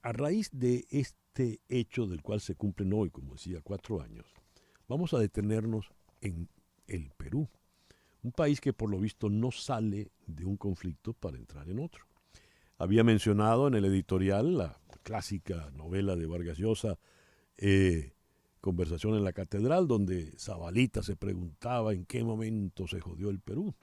A raíz de este hecho, del cual se cumplen hoy, como decía, 4 años, vamos a detenernos en el Perú, un país que por lo visto no sale de un conflicto para entrar en otro. Había mencionado en el editorial la clásica novela de Vargas Llosa, Conversación en la Catedral, donde Zabalita se preguntaba en qué momento se jodió el Perú.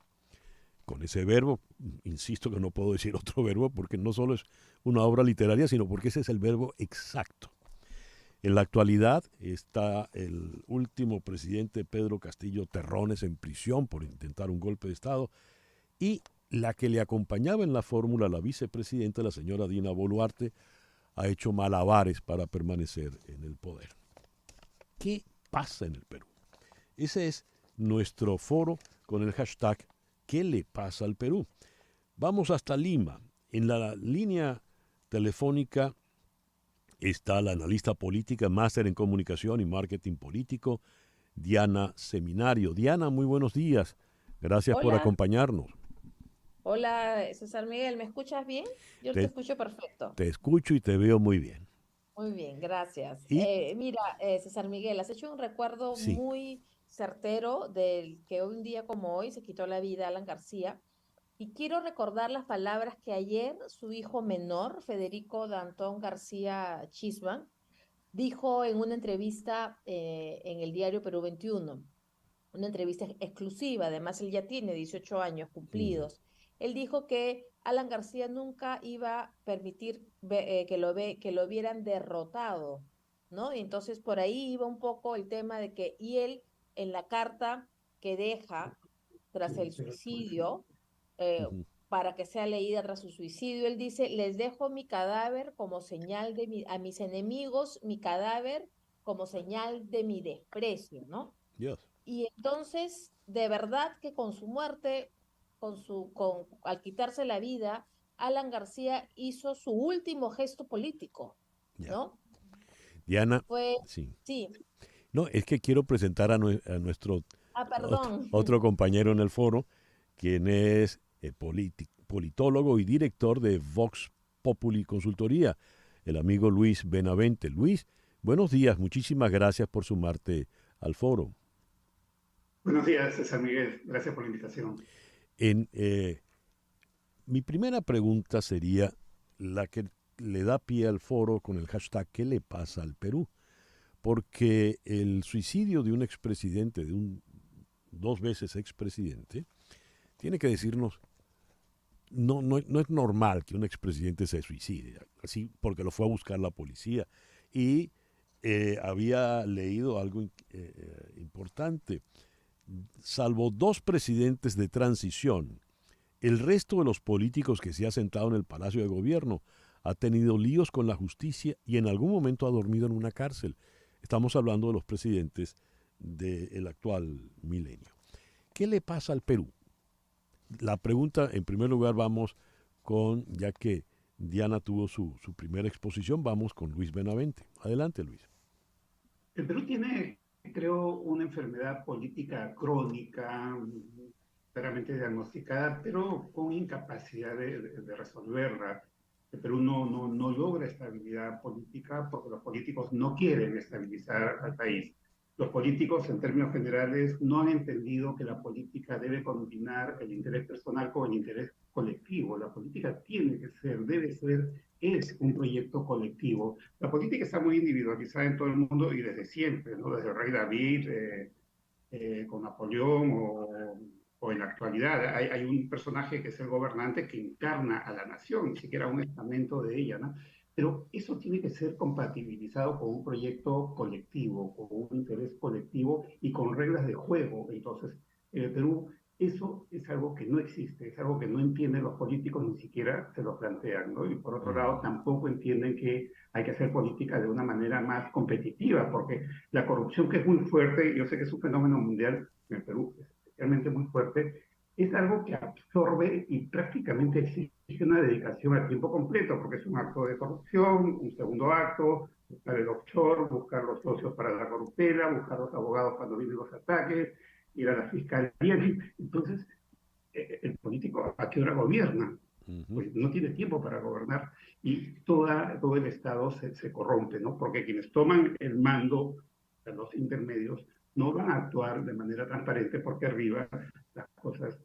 Con ese verbo, insisto que no puedo decir otro verbo porque no solo es una obra literaria, sino porque ese es el verbo exacto. En la actualidad está el último presidente, Pedro Castillo Terrones, en prisión por intentar un golpe de Estado, y la que le acompañaba en la fórmula, la vicepresidenta, la señora Dina Boluarte, ha hecho malabares para permanecer en el poder. ¿Qué pasa en el Perú? Ese es nuestro foro con el hashtag ¿Qué le pasa al Perú? Vamos hasta Lima. En la línea telefónica está la analista política, máster en comunicación y marketing político, Diana Seminario. Diana, muy buenos días. Gracias por Hola, acompañarnos. hola César Miguel, ¿me escuchas bien? Yo te Te, escucho perfecto. te escucho y te veo muy bien. Muy bien, gracias. Y Mira, César Miguel, has hecho un recuerdo sí, muy certero del que un día como hoy se quitó la vida Alan García. Y quiero recordar las palabras que ayer su hijo menor, Federico Dantón García Chisman, dijo en una entrevista en el diario Perú 21, una entrevista exclusiva. Además él ya tiene 18 años ujú, cumplidos. Él dijo que Alan García nunca iba a permitir que lo vieran derrotado, ¿no? Y entonces por ahí iba un poco el tema de que, y él en la carta que deja tras el suicidio, eh, ujú, para que sea leída tras su suicidio, él dice: les dejo mi cadáver como señal a mis enemigos, mi cadáver como señal de mi desprecio, ¿no? Dios. Y entonces, de verdad que con su muerte, al quitarse la vida, Alan García hizo su último gesto político, Ya. ¿no? Diana, Fue, sí. sí, No, es que quiero presentar a nuestro perdón. otro compañero en el foro, quien es politólogo y director de Vox Populi Consultoría, el amigo Luis Benavente. Luis, buenos días, muchísimas gracias por sumarte al foro. Buenos días, César Miguel. Gracias por la invitación. En, mi primera pregunta sería la que le da pie al foro con el hashtag ¿Qué le pasa al Perú? Porque el suicidio de un expresidente, de un 2 veces expresidente, tiene que decirnos, no es normal que un expresidente se suicide, así porque lo fue a buscar la policía. Y había leído algo importante. Salvo 2 presidentes de transición, el resto de los políticos que se ha sentado en el Palacio de Gobierno ha tenido líos con la justicia y en algún momento ha dormido en una cárcel. Estamos hablando de los presidentes del actual milenio. ¿Qué le pasa al Perú? La pregunta, en primer lugar, vamos con, ya que Diana tuvo su primera exposición, vamos con Luis Benavente. Adelante, Luis. El Perú tiene, creo, una enfermedad política crónica, claramente diagnosticada, pero con incapacidad de resolverla. El Perú no logra estabilidad política porque los políticos no quieren estabilizar al país. Los políticos, en términos generales, no han entendido que la política debe combinar el interés personal con el interés colectivo. La política tiene que ser, debe ser, es un proyecto colectivo. La política está muy individualizada en todo el mundo y desde siempre, ¿no? Desde el rey David, con Napoleón o en la actualidad. Hay un personaje que es el gobernante que encarna a la nación, ni siquiera un estamento de ella, ¿no? Pero eso tiene que ser compatibilizado con un proyecto colectivo, con un interés colectivo y con reglas de juego. Entonces, en el Perú eso es algo que no existe, es algo que no entienden los políticos, ni siquiera se lo plantean, ¿no? Y por otro lado, tampoco entienden que hay que hacer política de una manera más competitiva, porque la corrupción, que es muy fuerte, yo sé que es un fenómeno mundial, en el Perú es especialmente muy fuerte, es algo que absorbe y prácticamente exige una dedicación a tiempo completo, porque es un acto de corrupción, un segundo acto, buscar el offshore, buscar los socios para la corruptela, buscar los abogados cuando vienen los ataques, ir a la fiscalía. Entonces, el político, ¿a qué hora gobierna? Pues no tiene tiempo para gobernar y todo el Estado se corrompe, ¿no? Porque quienes toman el mando, los intermedios, no van a actuar de manera transparente porque arriba las cosas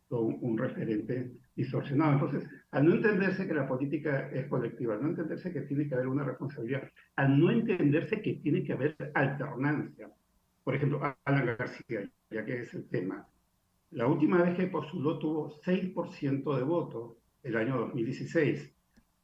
son un referente distorsionado. Entonces, al no entenderse que la política es colectiva, al no entenderse que tiene que haber una responsabilidad, al no entenderse que tiene que haber alternancia. Por ejemplo, Alan García, ya que es el tema, la última vez que postuló tuvo 6% de votos, el año 2016.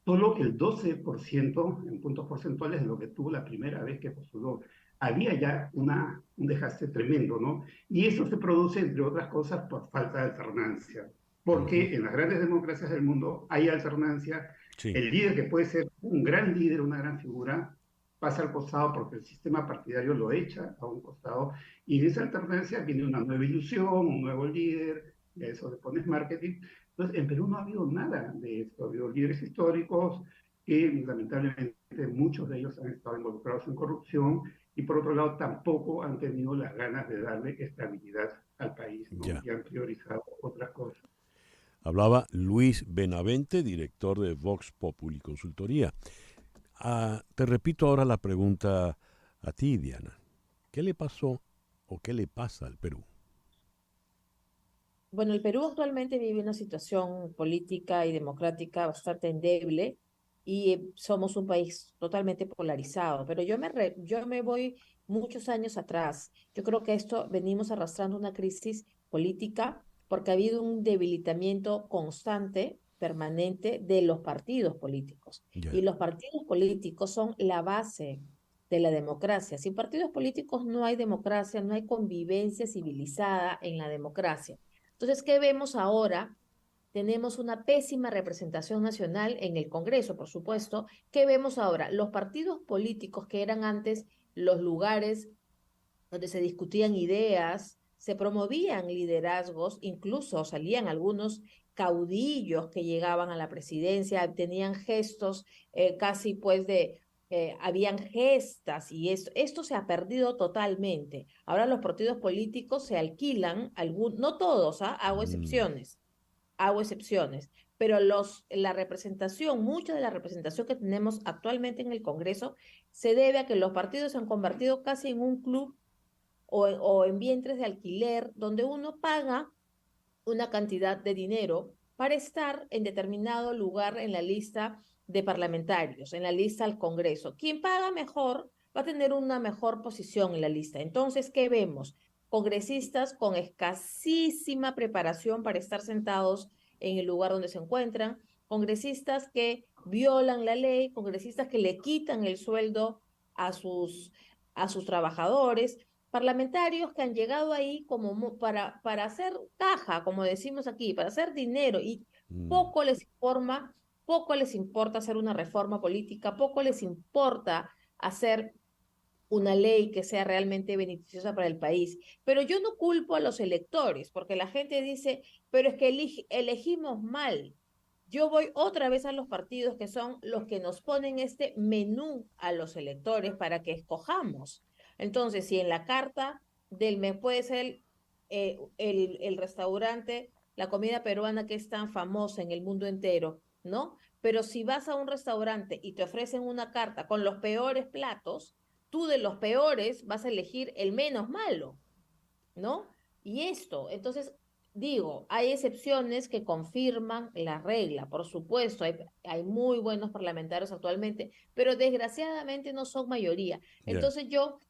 Solo el 12% en puntos porcentuales de lo que tuvo la primera vez que postuló. Había ya un desgaste tremendo, ¿no? Y eso se produce, entre otras cosas, por falta de alternancia. Porque en las grandes democracias del mundo hay alternancia. Sí. El líder, que puede ser un gran líder, una gran figura, pasa al costado porque el sistema partidario lo echa a un costado. Y en esa alternancia viene una nueva ilusión, un nuevo líder, y a eso le pones marketing. Entonces, en Perú no ha habido nada de esto. Ha habido líderes históricos que, lamentablemente, muchos de ellos han estado involucrados en corrupción, y por otro lado tampoco han tenido las ganas de darle estabilidad al país, ¿no? Y han priorizado otras cosas. Hablaba Luis Benavente, director de Vox Populi Consultoría. Te repito ahora la pregunta a ti, Diana. ¿Qué le pasó o qué le pasa al Perú? Bueno, el Perú actualmente vive una situación política y democrática bastante endeble y somos un país totalmente polarizado, pero yo me voy muchos años atrás. Yo creo que esto venimos arrastrando una crisis política porque ha habido un debilitamiento constante, permanente de los partidos políticos. Y los partidos políticos son la base de la democracia. Sin partidos políticos no hay democracia, no hay convivencia civilizada en la democracia. Entonces, ¿qué vemos ahora? Tenemos una pésima representación nacional en el Congreso, por supuesto. ¿Qué vemos ahora? Los partidos políticos, que eran antes los lugares donde se discutían ideas, se promovían liderazgos, incluso salían algunos caudillos que llegaban a la presidencia, tenían gestos casi pues habían gestas, y esto se ha perdido totalmente. Ahora los partidos políticos se alquilan, no todos, hago excepciones, pero la representación, mucha de la representación que tenemos actualmente en el Congreso se debe a que los partidos se han convertido casi en un club o en vientres de alquiler, donde uno paga una cantidad de dinero para estar en determinado lugar en la lista de parlamentarios, en la lista al Congreso. Quien paga mejor va a tener una mejor posición en la lista. Entonces, ¿qué vemos? Congresistas con escasísima preparación para estar sentados en el lugar donde se encuentran, congresistas que violan la ley, congresistas que le quitan el sueldo a sus trabajadores, parlamentarios que han llegado ahí como para hacer caja, como decimos aquí, para hacer dinero, y poco les importa hacer una reforma política, poco les importa hacer una ley que sea realmente beneficiosa para el país. Pero yo no culpo a los electores, porque la gente dice, pero es que elegimos mal. Yo voy otra vez a los partidos, que son los que nos ponen este menú a los electores para que escojamos. Entonces, si en la carta del mes puede ser el restaurante, la comida peruana que es tan famosa en el mundo entero, ¿no? Pero si vas a un restaurante y te ofrecen una carta con los peores platos, tú de los peores vas a elegir el menos malo, ¿no? Y entonces, digo, hay excepciones que confirman la regla, por supuesto, hay muy buenos parlamentarios actualmente, pero desgraciadamente no son mayoría. Entonces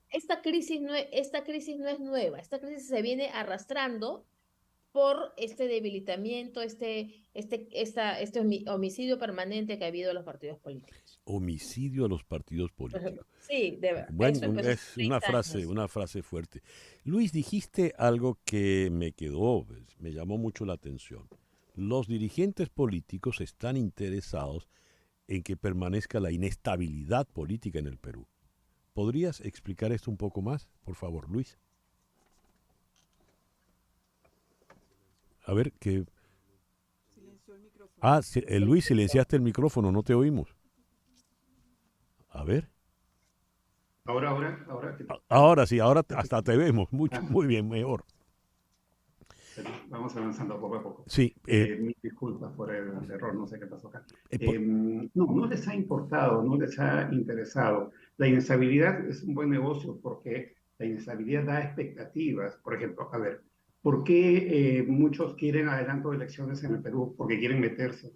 esta crisis no es nueva, esta crisis se viene arrastrando por este debilitamiento, homicidio permanente que ha habido en los partidos políticos. Homicidio a los partidos políticos. Sí, de verdad. Bueno, Eso empezó hace es 30 años. una frase fuerte. Luis, dijiste algo que me quedó, me llamó mucho la atención. Los dirigentes políticos están interesados en que permanezca la inestabilidad política en el Perú. ¿Podrías explicar esto un poco más, por favor, Luis? A ver, que... Ah, Luis, silenciaste el micrófono, no te oímos. A ver. Ahora. Ahora sí, ahora hasta te vemos. Muy bien, mejor. Vamos avanzando poco a poco. Sí. Mil disculpas por el error, no sé qué pasó acá. No les ha importado, no les ha interesado. La inestabilidad es un buen negocio porque la inestabilidad da expectativas. Por ejemplo, a ver, ¿por qué muchos quieren adelanto de elecciones en el Perú? Porque quieren meterse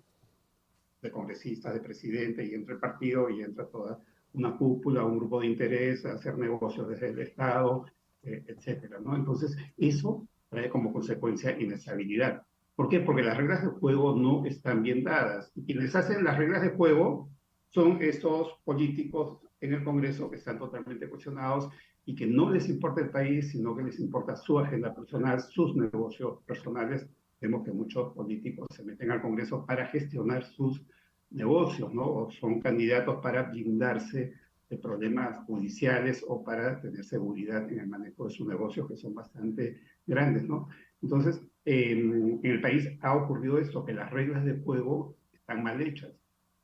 de congresistas, de presidente, y entra el partido y entra toda una cúpula, un grupo de interés, hacer negocios desde el Estado, etcétera, ¿no? Entonces, eso trae como consecuencia inestabilidad. ¿Por qué? Porque las reglas de juego no están bien dadas. Y quienes hacen las reglas de juego son estos políticos en el Congreso que están totalmente cuestionados y que no les importa el país, sino que les importa su agenda personal, sus negocios personales. Vemos que muchos políticos se meten al Congreso para gestionar sus negocios, ¿no? O son candidatos para blindarse de problemas judiciales o para tener seguridad en el manejo de sus negocios, que son bastante grandes, ¿no? Entonces, en el país ha ocurrido esto, que las reglas de juego están mal hechas.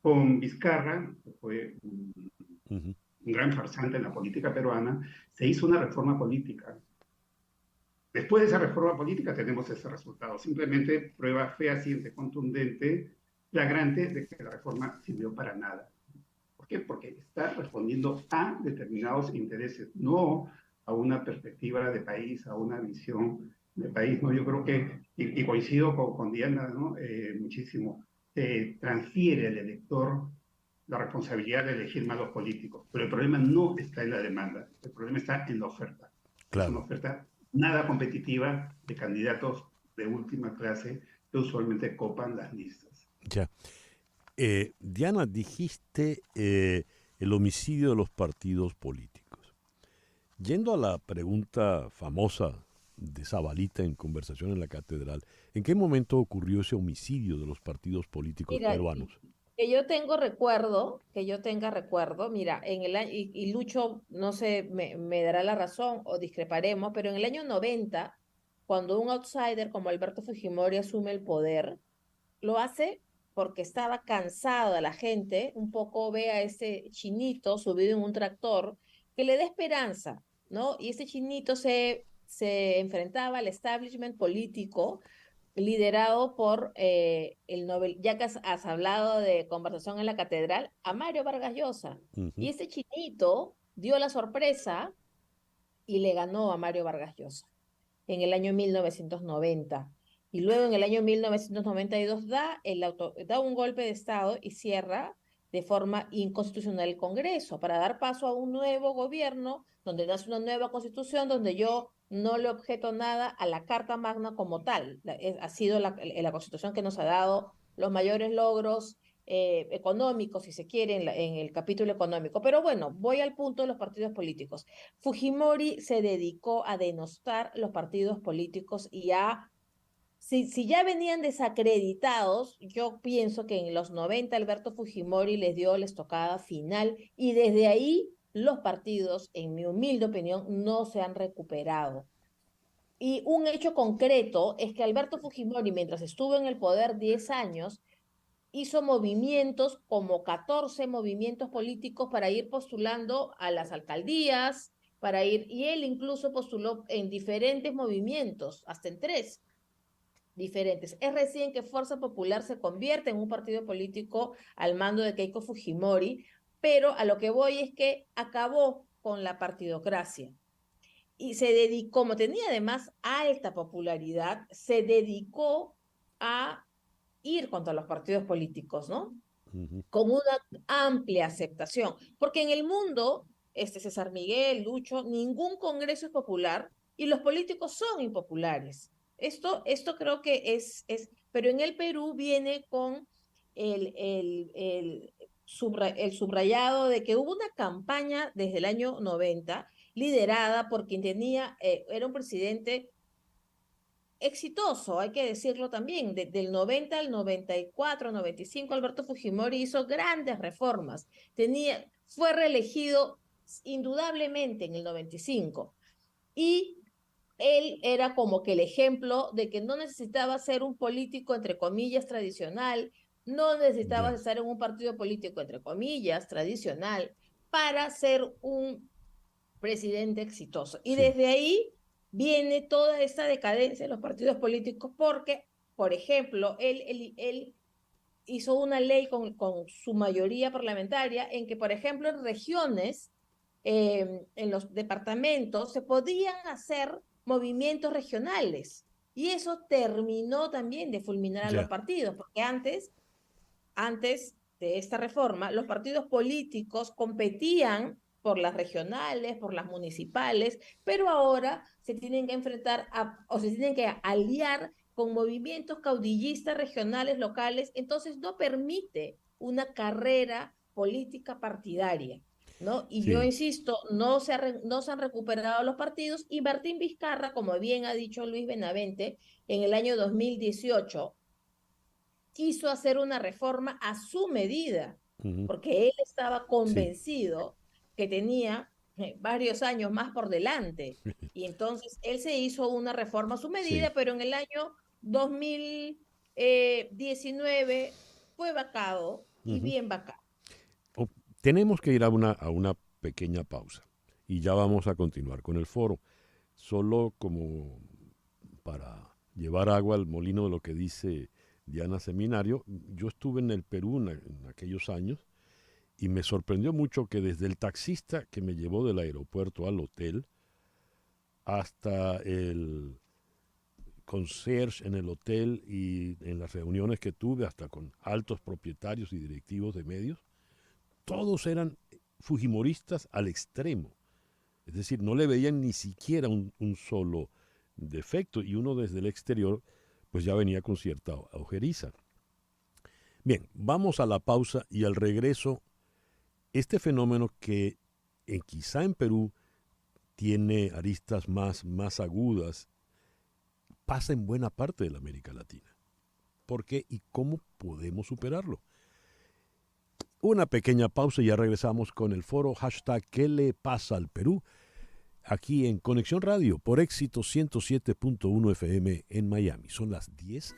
Con Vizcarra, que fue un gran farsante en la política peruana, se hizo una reforma política. Después de esa reforma política tenemos ese resultado. Simplemente prueba fehaciente, contundente, flagrante de que la reforma sirvió para nada. ¿Por qué? Porque está respondiendo a determinados intereses, no a una perspectiva de país, a una visión de país, ¿no? Yo creo que, y coincido con Diana, ¿no? Muchísimo, transfiere al elector la responsabilidad de elegir malos políticos, pero el problema no está en la demanda, el problema está en la oferta. Claro. Es una oferta nada competitiva de candidatos de última clase que usualmente copan las listas. Ya. Diana, dijiste el homicidio de los partidos políticos. Yendo a la pregunta famosa de Zabalita en Conversación en la Catedral, ¿en qué momento ocurrió ese homicidio de los partidos políticos peruanos? Que yo tenga recuerdo, mira, en el año, y Lucho, no sé, me dará la razón o discreparemos, pero en el año 90, cuando un outsider como Alberto Fujimori asume el poder, lo hace porque estaba cansado de la gente, un poco ve a ese chinito subido en un tractor, que le da esperanza, ¿no? Y ese chinito se enfrentaba al establishment político liderado por el Nobel, ya que has hablado de Conversación en la Catedral, a Mario Vargas Llosa. Y ese chinito dio la sorpresa y le ganó a Mario Vargas Llosa en el año 1990. Y luego en el año 1992 da un golpe de Estado y cierra de forma inconstitucional el Congreso para dar paso a un nuevo gobierno donde nace una nueva constitución donde yo no le objeto nada a la Carta Magna como tal. Ha sido la constitución que nos ha dado los mayores logros económicos, si se quiere, en el capítulo económico. Pero bueno, voy al punto de los partidos políticos. Fujimori se dedicó a denostar los partidos políticos y si ya venían desacreditados, yo pienso que en los 90 Alberto Fujimori les dio la estocada final y desde ahí los partidos, en mi humilde opinión, no se han recuperado. Y un hecho concreto es que Alberto Fujimori, mientras estuvo en el poder 10 años, hizo movimientos, como 14 movimientos políticos para ir postulando a las alcaldías, y él incluso postuló en diferentes movimientos, hasta en 3 diferentes. Es recién que Fuerza Popular se convierte en un partido político al mando de Keiko Fujimori, pero a lo que voy es que acabó con la partidocracia y se dedicó, como tenía además alta popularidad, se dedicó a ir contra los partidos políticos, ¿no? Con una amplia aceptación, porque en el mundo, César Miguel, Lucho, ningún congreso es popular y los políticos son impopulares. Esto creo que pero en el Perú viene con el subrayado de que hubo una campaña desde el año 90 liderada por quien era un presidente exitoso, hay que decirlo también. Del 90 al 94, 95, Alberto Fujimori hizo grandes reformas. Fue reelegido indudablemente en el 95. Y él era como que el ejemplo de que no necesitaba ser un político, entre comillas, tradicional, no necesitaba estar en un partido político, entre comillas, tradicional, para ser un presidente exitoso. Y desde ahí viene toda esta decadencia de los partidos políticos porque, por ejemplo, él hizo una ley con su mayoría parlamentaria en que, por ejemplo, en regiones, en los departamentos, se podían hacer movimientos regionales. Y eso terminó también de fulminar a los partidos, porque antes de esta reforma, los partidos políticos competían por las regionales, por las municipales, pero ahora se tienen que enfrentar o se tienen que aliar con movimientos caudillistas regionales, locales, entonces no permite una carrera política partidaria, ¿no? Y yo insisto, no se han recuperado los partidos, y Martín Vizcarra, como bien ha dicho Luis Benavente, en el año 2018, quiso hacer una reforma a su medida, porque él estaba convencido que tenía varios años más por delante, y entonces él se hizo una reforma a su medida, pero en el año 2019 fue vacado, y bien vacado. Tenemos que ir a una pequeña pausa, y ya vamos a continuar con el foro. Solo como para llevar agua al molino de lo que dice Diana Seminario, yo estuve en el Perú en aquellos años, y me sorprendió mucho que desde el taxista que me llevó del aeropuerto al hotel hasta el concierge en el hotel y en las reuniones que tuve, hasta con altos propietarios y directivos de medios, todos eran fujimoristas al extremo. Es decir, no le veían ni siquiera un solo defecto, y uno desde el exterior pues ya venía con cierta ojeriza. Bien, vamos a la pausa, y al regreso, este fenómeno que quizá en Perú tiene aristas más agudas, pasa en buena parte de la América Latina. ¿Por qué y cómo podemos superarlo? Una pequeña pausa y ya regresamos con el foro hashtag ¿Qué le pasa al Perú? Aquí en Conexión Radio por Éxito 107.1 FM en Miami. Son las 10.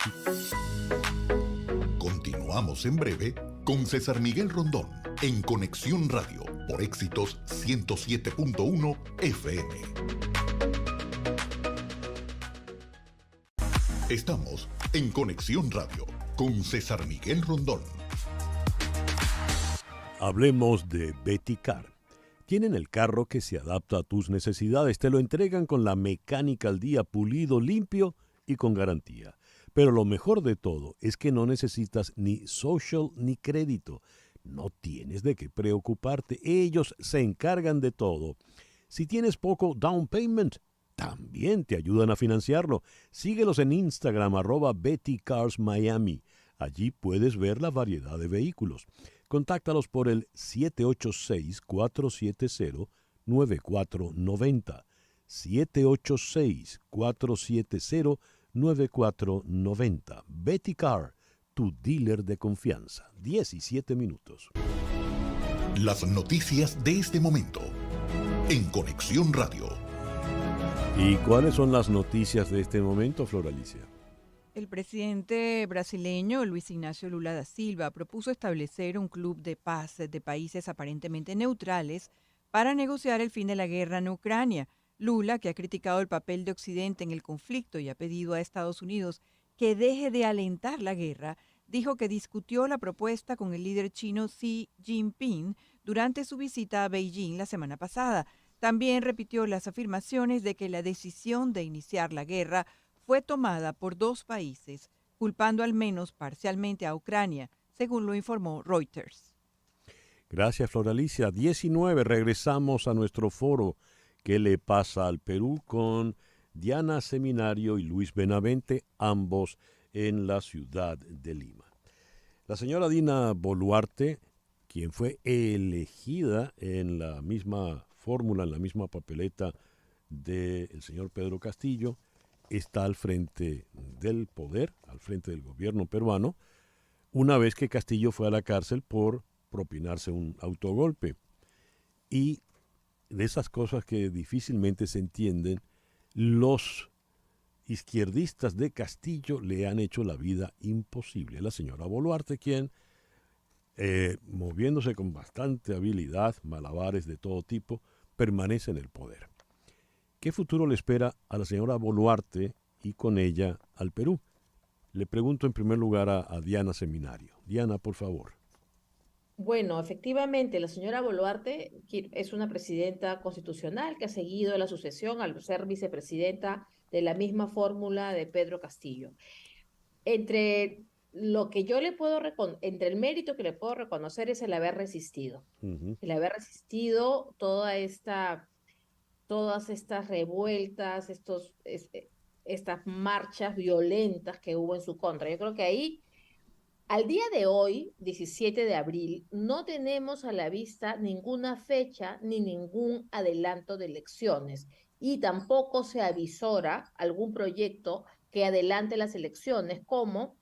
Continuamos en breve con César Miguel Rondón en Conexión Radio por Éxitos 107.1 FM. Estamos en Conexión Radio con César Miguel Rondón. Hablemos de Betty Car. Tienen el carro que se adapta a tus necesidades. Te lo entregan con la mecánica al día, pulido, limpio y con garantía. Pero lo mejor de todo es que no necesitas ni social ni crédito. No tienes de qué preocuparte. Ellos se encargan de todo. Si tienes poco down payment, también te ayudan a financiarlo. Síguelos en Instagram, @BettyCarsMiami. Allí puedes ver la variedad de vehículos. Contáctalos por el 786-470-9490. 786-470-9490. Betty Car, tu dealer de confianza. 17 minutos. Las noticias de este momento en Conexión Radio. ¿Y cuáles son las noticias de este momento, Flor Alicia? El presidente brasileño Luis Ignacio Lula da Silva propuso establecer un club de paz de países aparentemente neutrales para negociar el fin de la guerra en Ucrania. Lula, que ha criticado el papel de Occidente en el conflicto y ha pedido a Estados Unidos que deje de alentar la guerra, dijo que discutió la propuesta con el líder chino Xi Jinping durante su visita a Beijing la semana pasada. También repitió las afirmaciones de que la decisión de iniciar la guerra fue tomada por dos países, culpando al menos parcialmente a Ucrania, según lo informó Reuters. Gracias, Flor Alicia. 19, regresamos a nuestro foro ¿Qué le pasa al Perú? Con Diana Seminario y Luis Benavente, ambos en la ciudad de Lima. La señora Dina Boluarte, quien fue elegida en la misma fórmula, en la misma papeleta del señor Pedro Castillo, está al frente del poder, al frente del gobierno peruano, una vez que Castillo fue a la cárcel por propinarse un autogolpe. Y de esas cosas que difícilmente se entienden, los izquierdistas de Castillo le han hecho la vida imposible. La señora Boluarte, quien, moviéndose con bastante habilidad, malabares de todo tipo, permanece en el poder. ¿Qué futuro le espera a la señora Boluarte y con ella al Perú? Le pregunto en primer lugar a Diana Seminario. Diana, por favor. Bueno, efectivamente, la señora Boluarte es una presidenta constitucional que ha seguido la sucesión al ser vicepresidenta de la misma fórmula de Pedro Castillo. Entre lo que yo le puedo entre el mérito que le puedo reconocer es el haber resistido. El haber resistido todas estas revueltas, estas marchas violentas que hubo en su contra. Yo creo que ahí, al día de hoy, 17 de abril, no tenemos a la vista ninguna fecha ni ningún adelanto de elecciones y tampoco se avisora algún proyecto que adelante las elecciones, como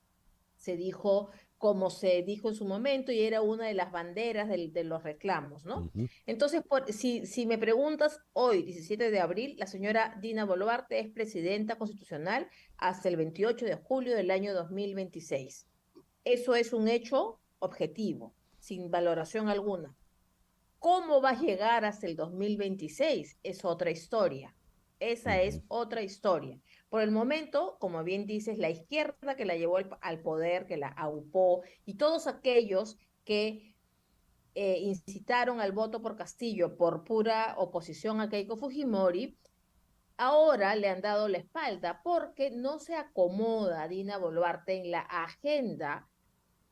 se dijo en su momento y era una de las banderas de los reclamos, ¿no? Entonces, si me preguntas, hoy, 17 de abril, la señora Dina Boluarte es presidenta constitucional hasta el 28 de julio del año 2026. Eso es un hecho objetivo, sin valoración alguna. ¿Cómo va a llegar hasta el 2026? Es otra historia. Esa es otra historia. Por el momento, como bien dices, la izquierda que la llevó al poder, que la aupó, y todos aquellos que incitaron al voto por Castillo por pura oposición a Keiko Fujimori, ahora le han dado la espalda porque no se acomoda Dina Boluarte en la agenda,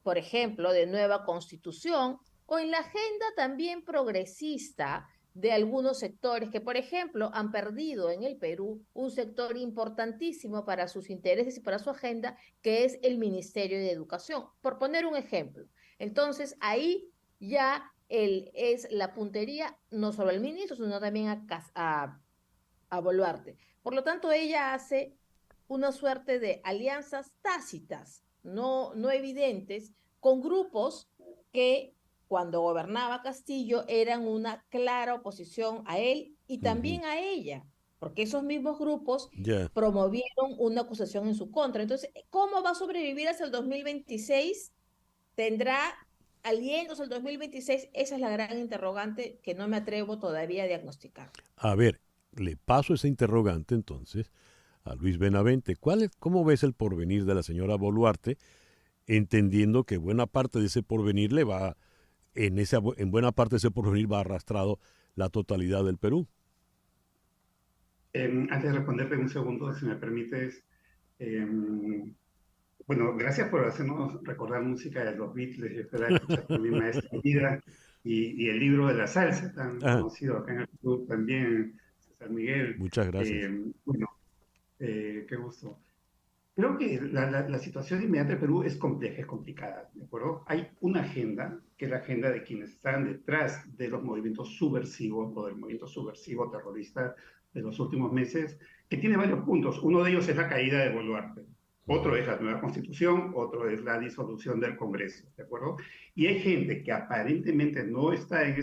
por ejemplo, de nueva constitución, o en la agenda también progresista de algunos sectores que, por ejemplo, han perdido en el Perú un sector importantísimo para sus intereses y para su agenda, que es el Ministerio de Educación, por poner un ejemplo. Entonces, ahí ya es la puntería no solo al ministro, sino también a Boluarte. Por lo tanto, ella hace una suerte de alianzas tácitas, no evidentes, con grupos que cuando gobernaba Castillo eran una clara oposición a él y también a ella, porque esos mismos grupos promovieron una acusación en su contra. Entonces, ¿cómo va a sobrevivir hasta el 2026? ¿Tendrá alientos el 2026? Esa es la gran interrogante que no me atrevo todavía a diagnosticar. A ver, le paso esa interrogante entonces a Luis Benavente. ¿Cómo ves el porvenir de la señora Boluarte, entendiendo que buena parte de ese porvenir en buena parte de ese porvenir va arrastrado la totalidad del Perú? Antes de responderte un segundo, si me permites, bueno, gracias por hacernos recordar música de los Beatles. Yo espero escuchar también Maestra Vida y el libro de la salsa, tan conocido acá en el club también, César Miguel. Muchas gracias. Bueno, qué gusto. Creo que la situación inmediata de Perú es compleja, es complicada, ¿de acuerdo? Hay una agenda, que es la agenda de quienes están detrás de los movimientos subversivos o del movimiento subversivo terrorista de los últimos meses, que tiene varios puntos. Uno de ellos es la caída de Boluarte, otro es la nueva constitución, otro es la disolución del Congreso, ¿de acuerdo? Y hay gente que aparentemente no está en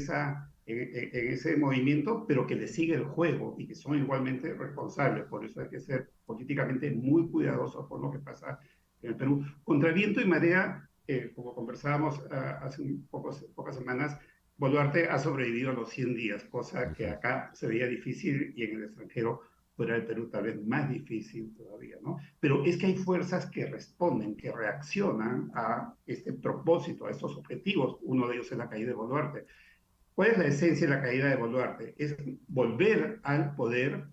ese movimiento, pero que le sigue el juego y que son igualmente responsables. Por eso hay que ser políticamente muy cuidadosos con lo que pasa en el Perú. Contra viento y marea, como conversábamos hace pocas semanas, Boluarte ha sobrevivido a los 100 días, cosa que acá se veía difícil y en el extranjero, fuera del Perú, tal vez más difícil todavía, ¿no? Pero es que hay fuerzas que responden, que reaccionan a este propósito, a estos objetivos. Uno de ellos es la caída de Boluarte. ¿Cuál es la esencia de la caída de Boluarte? Es volver al poder,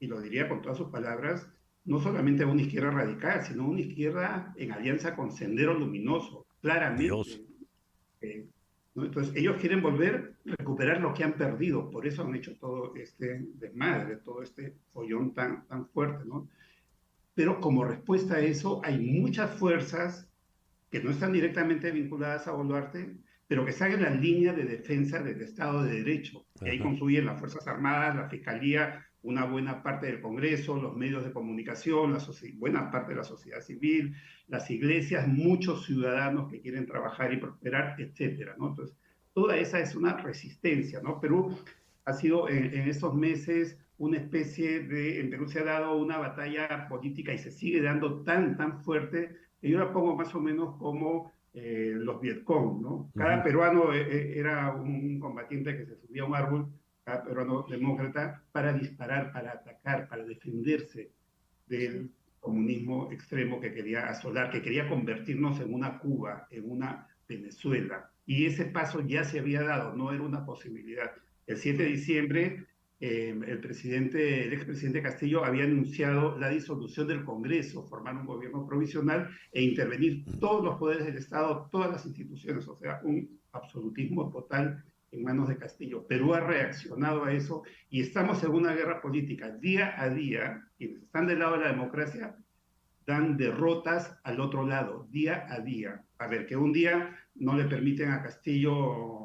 y lo diría con todas sus palabras, no solamente a una izquierda radical, sino a una izquierda en alianza con Sendero Luminoso, claramente. ¿no? Entonces, ellos quieren recuperar lo que han perdido, por eso han hecho todo este desmadre, todo este follón tan fuerte, ¿no? Pero como respuesta a eso, hay muchas fuerzas que no están directamente vinculadas a Boluarte, pero que están en la línea de defensa del Estado de Derecho. Y ahí confluyen las Fuerzas Armadas, la Fiscalía, una buena parte del Congreso, los medios de comunicación, buena parte de la sociedad civil, las iglesias, muchos ciudadanos que quieren trabajar y prosperar, etcétera, ¿no? Entonces, toda esa es una resistencia, ¿no? Perú ha sido en estos meses una especie de, en Perú se ha dado una batalla política y se sigue dando tan fuerte, que yo la pongo más o menos como los Vietcong, ¿no? Cada peruano era un combatiente que se subía a un árbol, cada peruano demócrata, para disparar, para atacar, para defenderse del comunismo extremo que quería asolar, que quería convertirnos en una Cuba, en una Venezuela. Y ese paso ya se había dado, no era una posibilidad. El 7 de diciembre, el expresidente Castillo había anunciado la disolución del Congreso, formar un gobierno provisional e intervenir todos los poderes del Estado, todas las instituciones, o sea, un absolutismo total en manos de Castillo. Perú ha reaccionado a eso y estamos en una guerra política. Día a día, quienes están del lado de la democracia dan derrotas al otro lado, día a día. A ver, que un día no le permiten a Castillo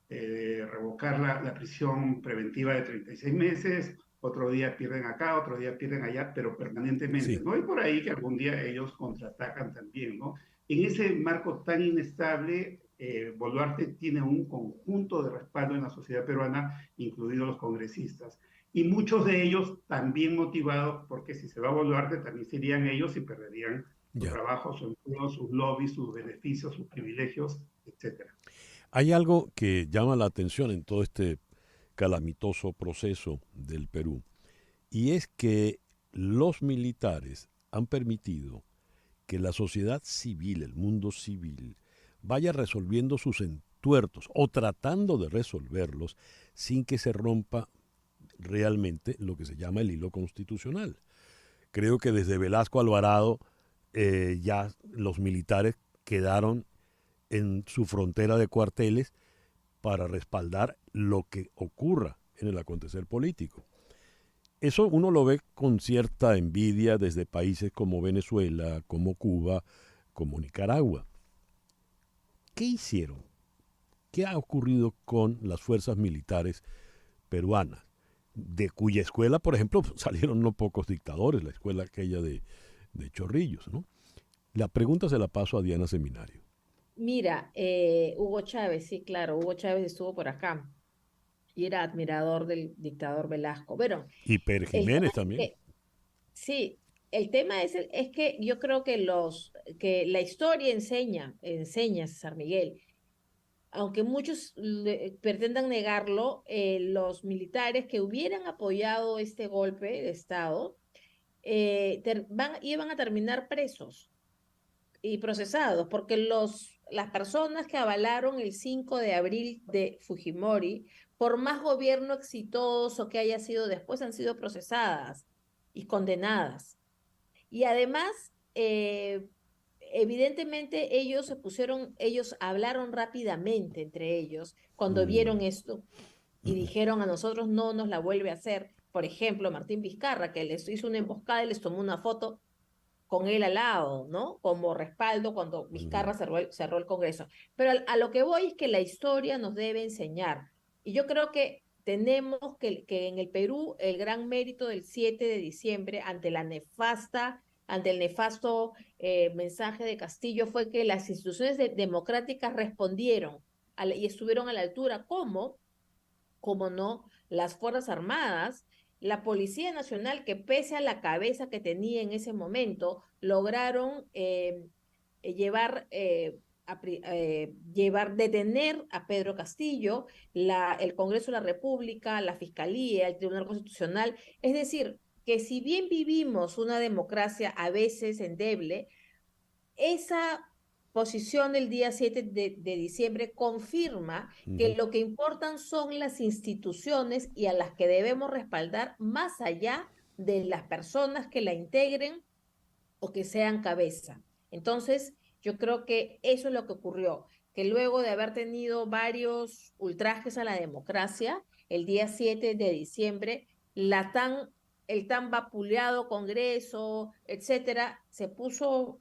revocar la prisión preventiva de 36 meses, otro día pierden acá, otro día pierden allá, pero permanentemente, ¿no? Y por ahí que algún día ellos contraatacan también, ¿no? En ese marco tan inestable, Boluarte tiene un conjunto de respaldo en la sociedad peruana, incluidos los congresistas. Y muchos de ellos también motivados porque si se va a Boluarte también serían ellos y perderían su trabajo, su empleo, sus lobbies, sus beneficios, sus privilegios, etcétera. Hay algo que llama la atención en todo este calamitoso proceso del Perú, y es que los militares han permitido que la sociedad civil, el mundo civil, vaya resolviendo sus entuertos o tratando de resolverlos sin que se rompa realmente lo que se llama el hilo constitucional. Creo que desde Velasco Alvarado ya los militares quedaron en su frontera de cuarteles para respaldar lo que ocurra en el acontecer político. Eso uno lo ve con cierta envidia desde países como Venezuela, como Cuba, como Nicaragua. ¿Qué hicieron? ¿Qué ha ocurrido con las fuerzas militares peruanas? De cuya escuela, por ejemplo, salieron no pocos dictadores, la escuela aquella de Chorrillos, ¿no? La pregunta se la paso a Diana Seminario. Mira, Hugo Chávez, sí, claro, Hugo Chávez estuvo por acá y era admirador del dictador Velasco. Pero y Pérez Jiménez también. Sí, el tema es que yo creo que la historia enseña, César Miguel, aunque muchos pretendan negarlo, los militares que hubieran apoyado este golpe de Estado iban a terminar presos y procesados, porque las personas que avalaron el 5 de abril de Fujimori, por más gobierno exitoso que haya sido después, han sido procesadas y condenadas. Y además, evidentemente ellos hablaron rápidamente entre ellos cuando vieron esto y dijeron: a nosotros no nos la vuelve a hacer. Por ejemplo, Martín Vizcarra, que les hizo una emboscada y les tomó una foto con él al lado, ¿no? Como respaldo cuando Vizcarra cerró el Congreso. Pero a lo que voy es que la historia nos debe enseñar. Y yo creo que tenemos que en el Perú el gran mérito del 7 de diciembre ante el nefasto mensaje de Castillo fue que las instituciones democráticas respondieron y estuvieron a la altura, como no, las Fuerzas Armadas, la Policía Nacional, que pese a la cabeza que tenía en ese momento, lograron detener a Pedro Castillo, el Congreso de la República, la Fiscalía, el Tribunal Constitucional. Es decir, que si bien vivimos una democracia a veces endeble, esa posición del día 7 de diciembre confirma que lo que importan son las instituciones y a las que debemos respaldar más allá de las personas que la integren o que sean cabeza. Entonces, yo creo que eso es lo que ocurrió. que luego de haber tenido varios ultrajes a la democracia, el día 7 de diciembre, el tan vapuleado Congreso, etcétera, se puso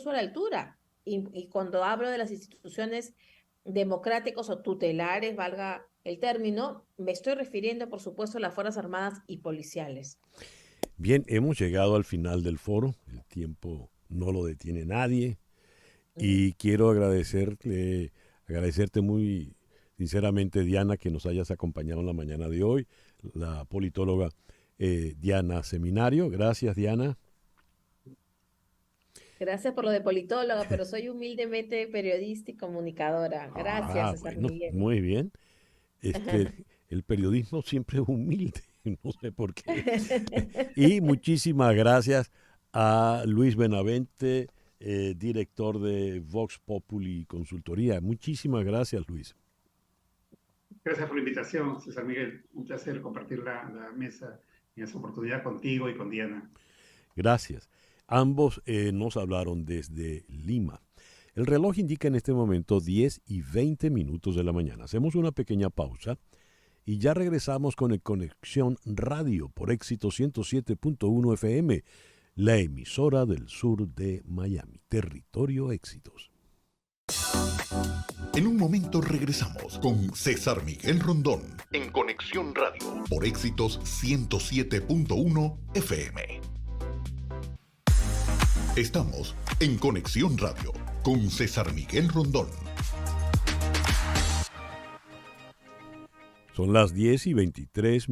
a la altura. Y cuando hablo de las instituciones democráticas o tutelares, valga el término, me estoy refiriendo, por supuesto, a las Fuerzas Armadas y policiales. Bien, hemos llegado al final del foro. El tiempo no lo detiene nadie. Y quiero agradecerte muy sinceramente, Diana, que nos hayas acompañado en la mañana de hoy, la politóloga Diana Seminario. Gracias, Diana. Gracias por lo de politóloga, pero soy humildemente periodista y comunicadora. Gracias, César bueno, Miguel. muy bien. El periodismo siempre es humilde, no sé por qué. Y muchísimas gracias a Luis Benavente, director de Vox Populi Consultoría. Muchísimas gracias, Luis. Gracias por la invitación, César Miguel. Un placer compartir la mesa en esa oportunidad contigo y con Diana. Gracias. Ambos nos hablaron desde Lima. El reloj indica en este momento 10:20 de la mañana. Hacemos una pequeña pausa y ya regresamos con el Conexión Radio por Éxito 107.1 FM, la emisora del sur de Miami. Territorio Éxitos. En un momento regresamos con César Miguel Rondón en Conexión Radio por Éxitos 107.1 FM. Estamos en Conexión Radio con César Miguel Rondón. Son las 10:23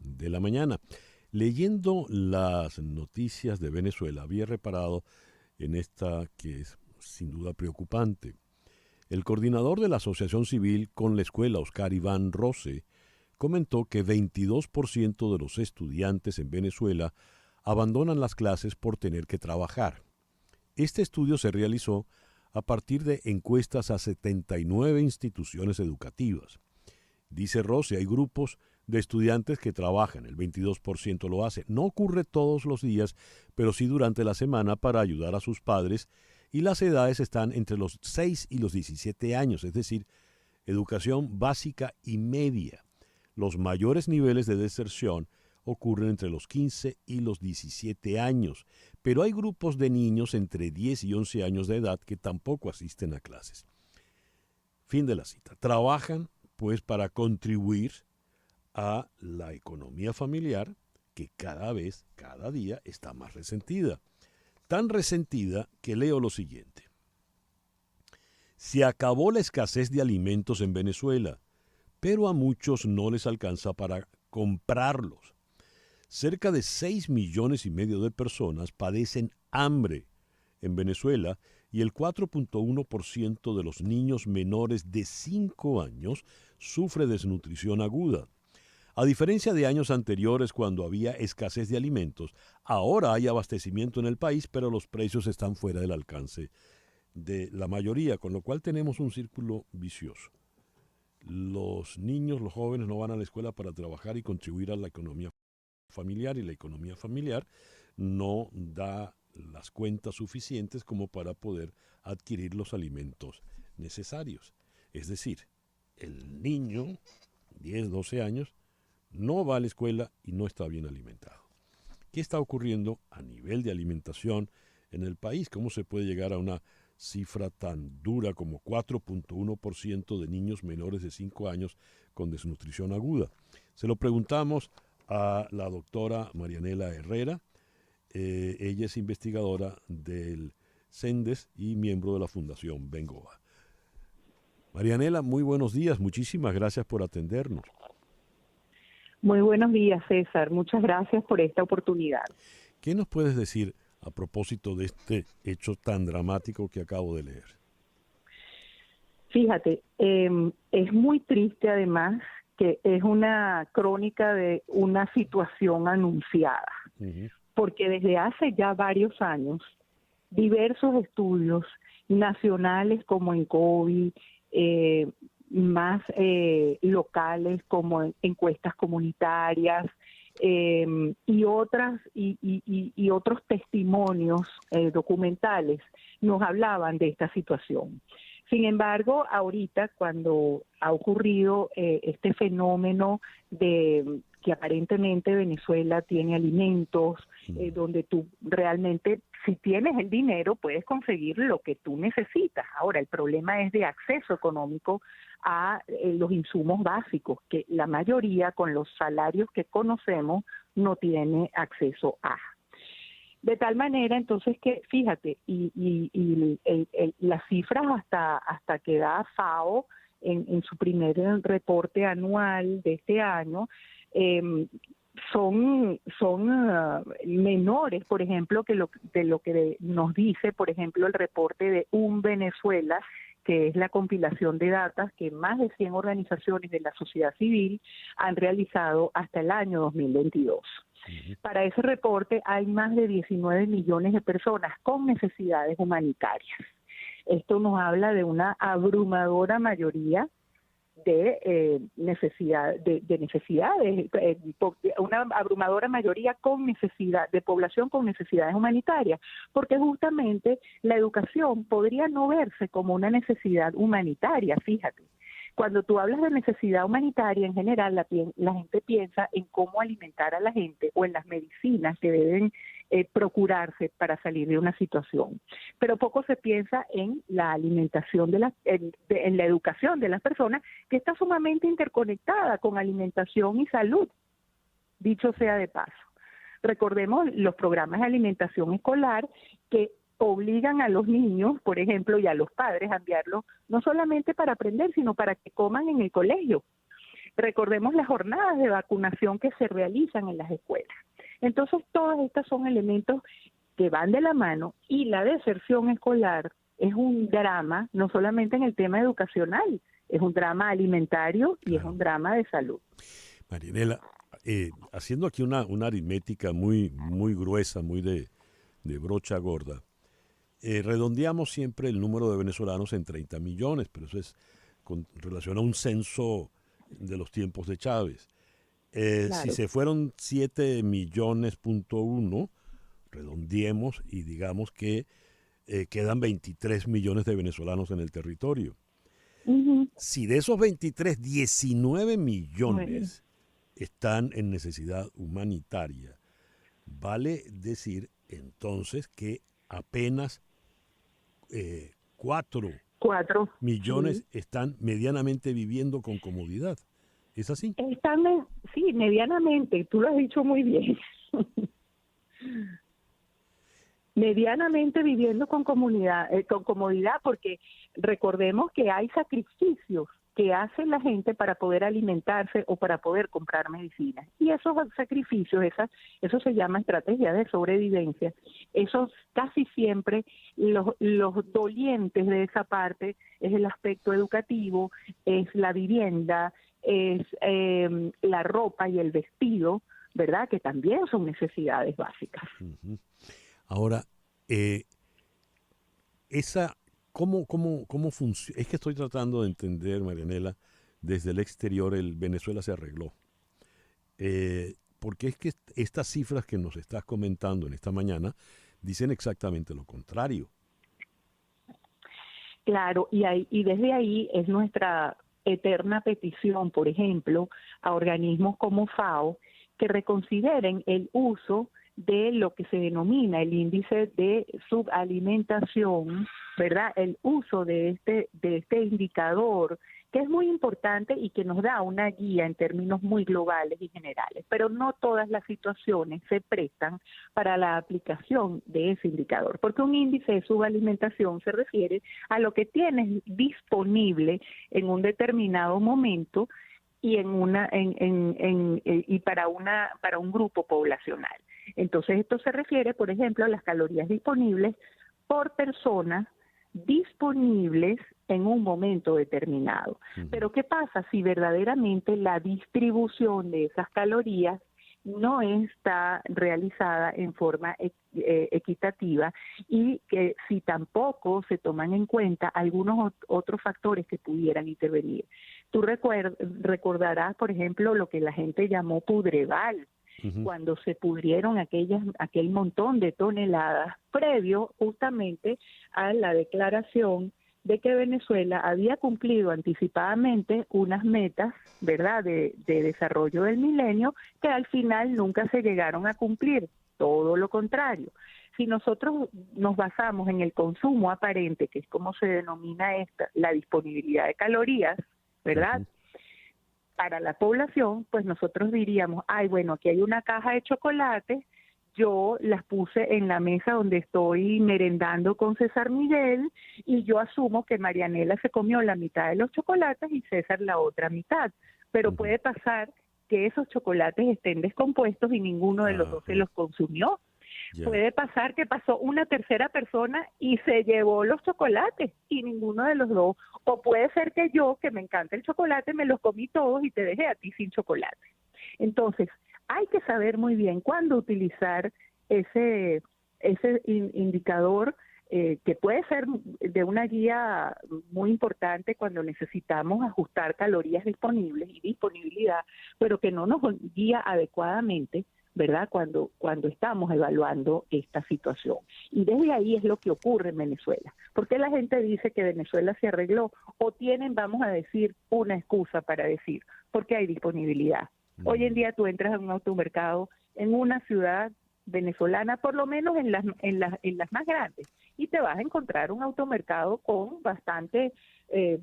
de la mañana. Leyendo las noticias de Venezuela, había reparado en esta que es sin duda preocupante. El coordinador de la Asociación Civil con la Escuela, Oscar Iván Rose, comentó que 22% de los estudiantes en Venezuela abandonan las clases por tener que trabajar. Este estudio se realizó a partir de encuestas a 79 instituciones educativas. Dice Rose, hay grupos de estudiantes que trabajan, el 22% lo hace. No ocurre todos los días, pero sí durante la semana para ayudar a sus padres, y las edades están entre los 6 y los 17 años, es decir, educación básica y media. Los mayores niveles de deserción ocurren entre los 15 y los 17 años, pero hay grupos de niños entre 10 y 11 años de edad que tampoco asisten a clases. Fin de la cita. Trabajan, pues, para contribuir a la economía familiar que cada día está más resentida. Tan resentida que leo lo siguiente. Se acabó la escasez de alimentos en Venezuela, pero a muchos no les alcanza para comprarlos. Cerca de 6,5 millones de personas padecen hambre en Venezuela y el 4.1% de los niños menores de 5 años sufre desnutrición aguda. A diferencia de años anteriores cuando había escasez de alimentos, ahora hay abastecimiento en el país, pero los precios están fuera del alcance de la mayoría, con lo cual tenemos un círculo vicioso. Los niños, los jóvenes no van a la escuela para trabajar y contribuir a la economía familiar, y la economía familiar no da las cuentas suficientes como para poder adquirir los alimentos necesarios. Es decir, el niño, 10, 12 años, no va a la escuela y no está bien alimentado. ¿Qué está ocurriendo a nivel de alimentación en el país? ¿Cómo se puede llegar a una cifra tan dura como 4.1% de niños menores de 5 años con desnutrición aguda? Se lo preguntamos a la doctora Marianela Herrera. Ella es investigadora del CENDES y miembro de la Fundación Bengoa. Marianela, muy buenos días. Muchísimas gracias por atendernos. Muy buenos días, César. Muchas gracias por esta oportunidad. ¿Qué nos puedes decir a propósito de este hecho tan dramático que acabo de leer? Fíjate, es muy triste además que es una crónica de una situación anunciada, porque desde hace ya varios años, diversos estudios nacionales como en COVID, más locales como encuestas comunitarias y otros testimonios documentales nos hablaban de esta situación. Sin embargo, ahorita cuando ha ocurrido este fenómeno de que aparentemente Venezuela tiene alimentos, donde tú realmente, si tienes el dinero, puedes conseguir lo que tú necesitas. Ahora, el problema es de acceso económico a los insumos básicos, que la mayoría con los salarios que conocemos no tiene acceso a. De tal manera, entonces, que fíjate, las cifras hasta que da FAO en su primer reporte anual de este año son menores, por ejemplo, de lo que nos dice, por ejemplo, el reporte de Un Venezuela, que es la compilación de datos que más de 100 organizaciones de la sociedad civil han realizado hasta el año 2022. Para ese reporte hay más de 19 millones de personas con necesidades humanitarias. Esto nos habla de una abrumadora mayoría de necesidades, una abrumadora mayoría con necesidad, de población con necesidades humanitarias, porque justamente la educación podría no verse como una necesidad humanitaria, fíjate. Cuando tú hablas de necesidad humanitaria, en general la gente piensa en cómo alimentar a la gente o en las medicinas que deben procurarse para salir de una situación. Pero poco se piensa en la alimentación, en la educación de las personas, que está sumamente interconectada con alimentación y salud, dicho sea de paso. Recordemos los programas de alimentación escolar que obligan a los niños, por ejemplo, y a los padres a enviarlos no solamente para aprender, sino para que coman en el colegio. Recordemos las jornadas de vacunación que se realizan en las escuelas. Entonces, todos estos son elementos que van de la mano, y la deserción escolar es un drama, no solamente en el tema educacional, es un drama alimentario y es un drama de salud. Marianela, haciendo aquí una aritmética muy gruesa, muy de brocha gorda, redondeamos siempre el número de venezolanos en 30 millones, pero eso es con relación a un censo de los tiempos de Chávez. Claro. Si se fueron 7 millones.1, redondeemos y digamos que quedan 23 millones de venezolanos en el territorio. Si de esos 23, 19 millones están en necesidad humanitaria, vale decir entonces que apenas 4 millones están medianamente viviendo con comodidad. ¿Es así? Sí, medianamente, tú lo has dicho muy bien. Medianamente viviendo con comodidad, porque recordemos que hay sacrificios que hace la gente para poder alimentarse o para poder comprar medicinas. Y esos sacrificios, eso se llama estrategia de sobrevivencia. Esos casi siempre los dolientes de esa parte es el aspecto educativo, es la vivienda, es la ropa y el vestido, ¿verdad? Que también son necesidades básicas. Ahora, ¿cómo funciona? Es que estoy tratando de entender, Marianela, desde el exterior el Venezuela se arregló. Porque es que estas cifras que nos estás comentando en esta mañana dicen exactamente lo contrario. Claro, y desde ahí es nuestra eterna petición, por ejemplo, a organismos como FAO, que reconsideren el uso de lo que se denomina el índice de subalimentación, ¿verdad? El uso de este indicador, que es muy importante y que nos da una guía en términos muy globales y generales, pero no todas las situaciones se prestan para la aplicación de ese indicador, porque un índice de subalimentación se refiere a lo que tienes disponible en un determinado momento y para un grupo poblacional. Entonces esto se refiere, por ejemplo, a las calorías disponibles por persona disponibles en un momento determinado. Pero ¿qué pasa si verdaderamente la distribución de esas calorías no está realizada en forma equitativa y que si tampoco se toman en cuenta algunos otros factores que pudieran intervenir? Tú recordarás, por ejemplo, lo que la gente llamó pudreval, cuando se pudrieron aquel montón de toneladas previo justamente a la declaración de que Venezuela había cumplido anticipadamente unas metas, ¿verdad?, de desarrollo del milenio que al final nunca se llegaron a cumplir, todo lo contrario. Si nosotros nos basamos en el consumo aparente, que es como se denomina la disponibilidad de calorías, ¿verdad?, para la población, pues nosotros diríamos, ay, bueno, aquí hay una caja de chocolate, yo las puse en la mesa donde estoy merendando con César Miguel y yo asumo que Marianela se comió la mitad de los chocolates y César la otra mitad. Pero puede pasar que esos chocolates estén descompuestos y ninguno de los dos se los consumió. Puede pasar que pasó una tercera persona y se llevó los chocolates y ninguno de los dos. O puede ser que yo, que me encanta el chocolate, me los comí todos y te dejé a ti sin chocolate. Entonces, hay que saber muy bien cuándo utilizar ese indicador que puede ser de una guía muy importante cuando necesitamos ajustar calorías disponibles y disponibilidad, pero que no nos guía adecuadamente, ¿verdad?, cuando estamos evaluando esta situación. Y desde ahí es lo que ocurre en Venezuela. ¿Por qué la gente dice que Venezuela se arregló? O tienen, vamos a decir, una excusa para decir, porque hay disponibilidad. Hoy en día tú entras a un automercado en una ciudad venezolana, por lo menos en las más grandes, y te vas a encontrar un automercado con bastante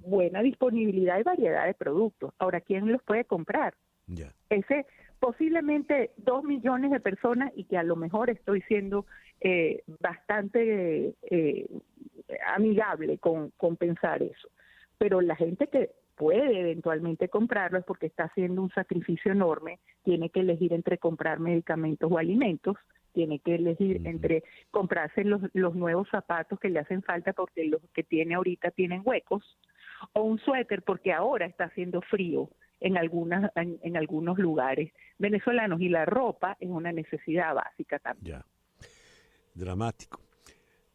buena disponibilidad y variedad de productos. Ahora, ¿quién los puede comprar? Ese posiblemente 2 millones de personas, y que a lo mejor estoy siendo bastante amigable con pensar eso. Pero la gente que puede eventualmente comprarlo es porque está haciendo un sacrificio enorme, tiene que elegir entre comprar medicamentos o alimentos, tiene que elegir entre comprarse los nuevos zapatos que le hacen falta porque los que tiene ahorita tienen huecos, o un suéter porque ahora está haciendo frío en algunos lugares venezolanos, y la ropa es una necesidad básica también. Dramático.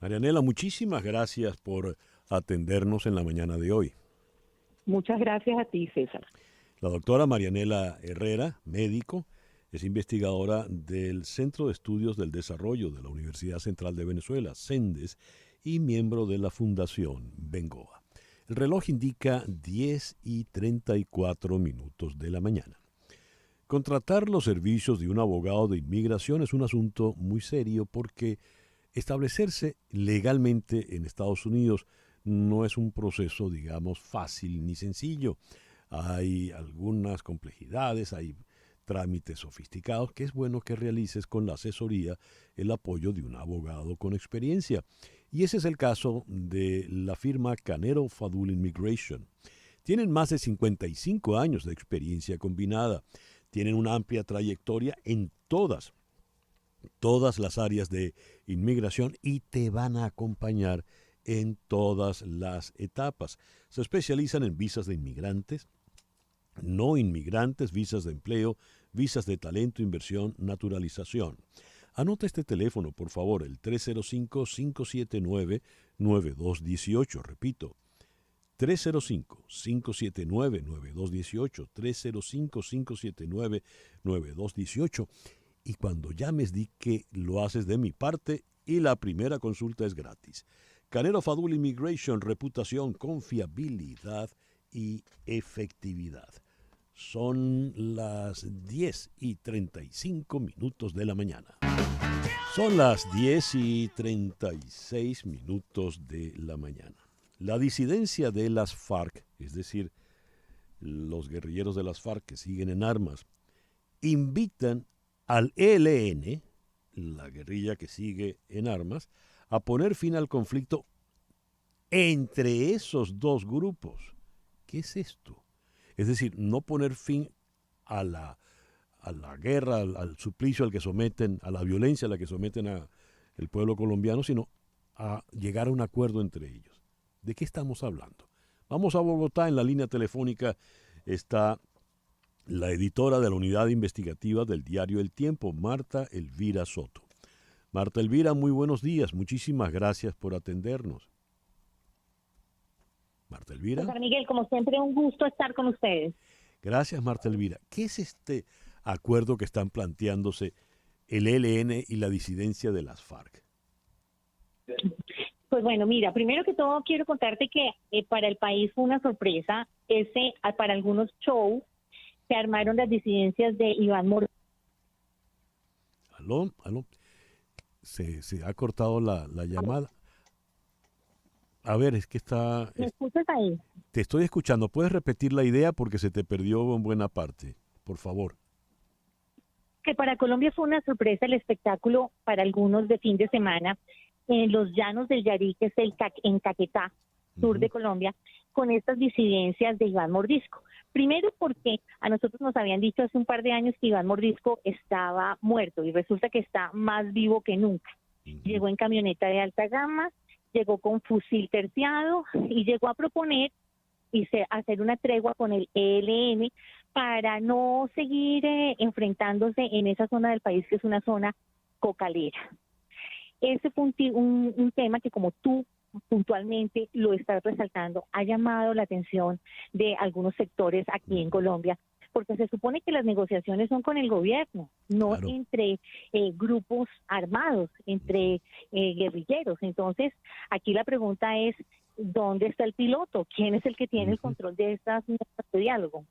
Marianela, muchísimas gracias por atendernos en la mañana de hoy. Muchas gracias a ti, César. La doctora Marianela Herrera, médico, es investigadora del Centro de Estudios del Desarrollo de la Universidad Central de Venezuela, CENDES, y miembro de la Fundación Bengoa. El reloj indica 10:34 de la mañana. Contratar los servicios de un abogado de inmigración es un asunto muy serio porque establecerse legalmente en Estados Unidos no es un proceso, digamos, fácil ni sencillo. Hay algunas complejidades, hay trámites sofisticados que es bueno que realices con la asesoría, el apoyo de un abogado con experiencia. Y ese es el caso de la firma Canero Fadul Immigration. Tienen más de 55 años de experiencia combinada. Tienen una amplia trayectoria en todas las áreas de inmigración y te van a acompañar en todas las etapas. Se especializan en visas de inmigrantes, no inmigrantes, visas de empleo, visas de talento, inversión, naturalización. Anota este teléfono, por favor, el 305-579-9218. Repito, 305-579-9218, 305-579-9218. Y cuando llames, di que lo haces de mi parte y la primera consulta es gratis. Canero Fadul Immigration, reputación, confiabilidad y efectividad. Son las 10:35 de la mañana. Son las 10:36 de la mañana. La disidencia de las FARC, es decir, los guerrilleros de las FARC que siguen en armas, invitan al ELN, la guerrilla que sigue en armas, a poner fin al conflicto entre esos dos grupos. ¿Qué es esto? Es decir, no poner fin a la guerra, al suplicio al que someten, a la violencia a la que someten al pueblo colombiano, sino a llegar a un acuerdo entre ellos. ¿De qué estamos hablando? Vamos a Bogotá. En la línea telefónica está la editora de la unidad investigativa del diario El Tiempo, Marta Elvira Soto. Marta Elvira, muy buenos días. Muchísimas gracias por atendernos. Marta Elvira. César Miguel, como siempre, un gusto estar con ustedes. Gracias, Marta Elvira. ¿Qué es este acuerdo que están planteándose el ELN y la disidencia de las FARC? Pues bueno, mira, primero que todo quiero contarte que para el país fue una sorpresa. Para algunos shows se armaron las disidencias de Iván Mordisco. Aló. Se ha cortado la llamada. A ver, es que ¿Me escuchas ahí? te estoy escuchando. ¿Puedes repetir la idea porque se te perdió en buena parte? Por favor. Que para Colombia fue una sorpresa el espectáculo para algunos de fin de semana en los llanos del Yarí, que es en Caquetá, sur de Colombia, con estas disidencias de Iván Mordisco. Primero porque a nosotros nos habían dicho hace un par de años que Iván Mordisco estaba muerto y resulta que está más vivo que nunca. Llegó en camioneta de alta gama, llegó con fusil terciado y llegó a proponer hacer una tregua con el ELN para no seguir enfrentándose en esa zona del país que es una zona cocalera. Ese fue un tema que, como tú puntualmente lo estás resaltando, ha llamado la atención de algunos sectores aquí en Colombia, porque se supone que las negociaciones son con el gobierno, no entre grupos armados, entre guerrilleros. Entonces, aquí la pregunta es, ¿dónde está el piloto? ¿Quién es el que tiene el control de estas mesas de diálogo?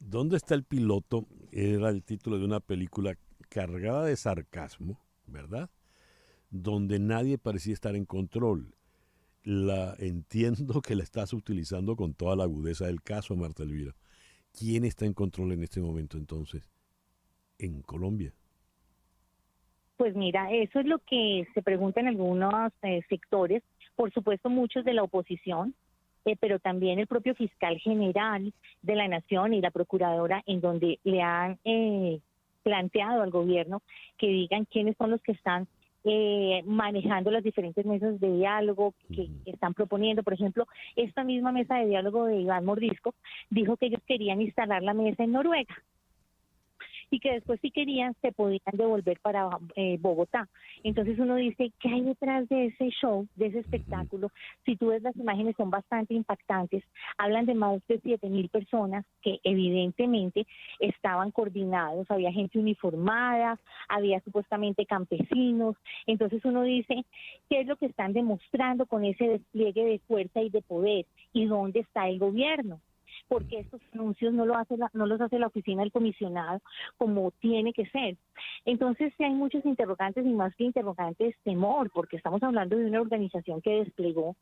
¿Dónde está el piloto? Era el título de una película cargada de sarcasmo, ¿verdad? Donde nadie parecía estar en control. Entiendo que la estás utilizando con toda la agudeza del caso, Marta Elvira. ¿Quién está en control en este momento entonces en Colombia? Pues mira, eso es lo que se pregunta en algunos sectores, por supuesto muchos de la oposición, pero también el propio fiscal general de la Nación y la procuradora, en donde le han planteado al gobierno que digan quiénes son los que están manejando las diferentes mesas de diálogo que están proponiendo. Por ejemplo, esta misma mesa de diálogo de Iván Mordisco dijo que ellos querían instalar la mesa en Noruega y que después, si querían, se podían devolver para Bogotá. Entonces uno dice, ¿qué hay detrás de ese show, de ese espectáculo? Si tú ves las imágenes, son bastante impactantes. Hablan de más de 7,000 personas que evidentemente estaban coordinados. Había gente uniformada, había supuestamente campesinos. Entonces uno dice, ¿qué es lo que están demostrando con ese despliegue de fuerza y de poder? ¿Y dónde está el gobierno? Porque estos anuncios no los hace la oficina del comisionado como tiene que ser. Entonces, sí hay muchos interrogantes y más que interrogantes, temor, porque estamos hablando de una organización que desplegó,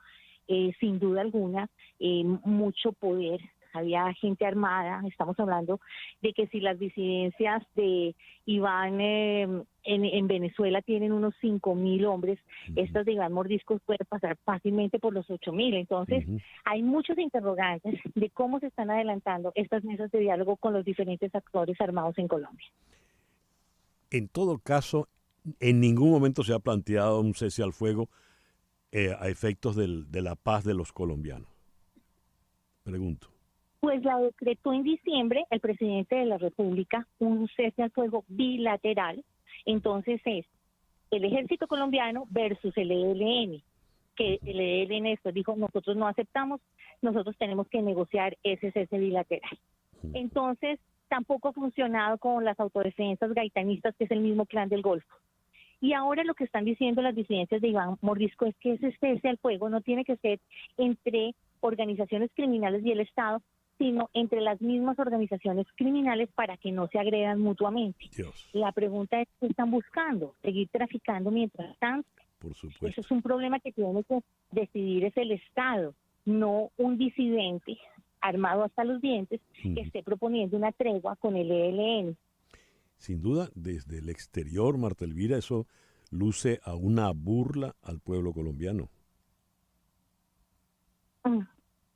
sin duda alguna, mucho poder. Había gente armada. Estamos hablando de que si las disidencias de Iván en Venezuela tienen unos 5,000 hombres, estas de Iván Mordisco pueden pasar fácilmente por los 8,000. Entonces, hay muchos interrogantes de cómo se están adelantando estas mesas de diálogo con los diferentes actores armados en Colombia. En todo caso, en ningún momento se ha planteado un cese al fuego a efectos de la paz de los colombianos. Pregunto. Pues la decretó en diciembre el presidente de la República un cese al fuego bilateral. Entonces es el ejército colombiano versus el ELN, que el ELN después dijo, nosotros no aceptamos, nosotros tenemos que negociar ese cese bilateral. Entonces tampoco ha funcionado con las autodefensas gaitanistas, que es el mismo clan del Golfo. Y ahora lo que están diciendo las disidencias de Iván Mordisco es que ese cese al fuego no tiene que ser entre organizaciones criminales y el Estado, sino entre las mismas organizaciones criminales para que no se agredan mutuamente. La pregunta es, ¿qué están buscando? ¿Seguir traficando mientras tanto? Por supuesto. Eso es un problema que tiene que decidir es el Estado, no un disidente armado hasta los dientes que esté proponiendo una tregua con el ELN. Sin duda, desde el exterior, Marta Elvira, eso luce a una burla al pueblo colombiano.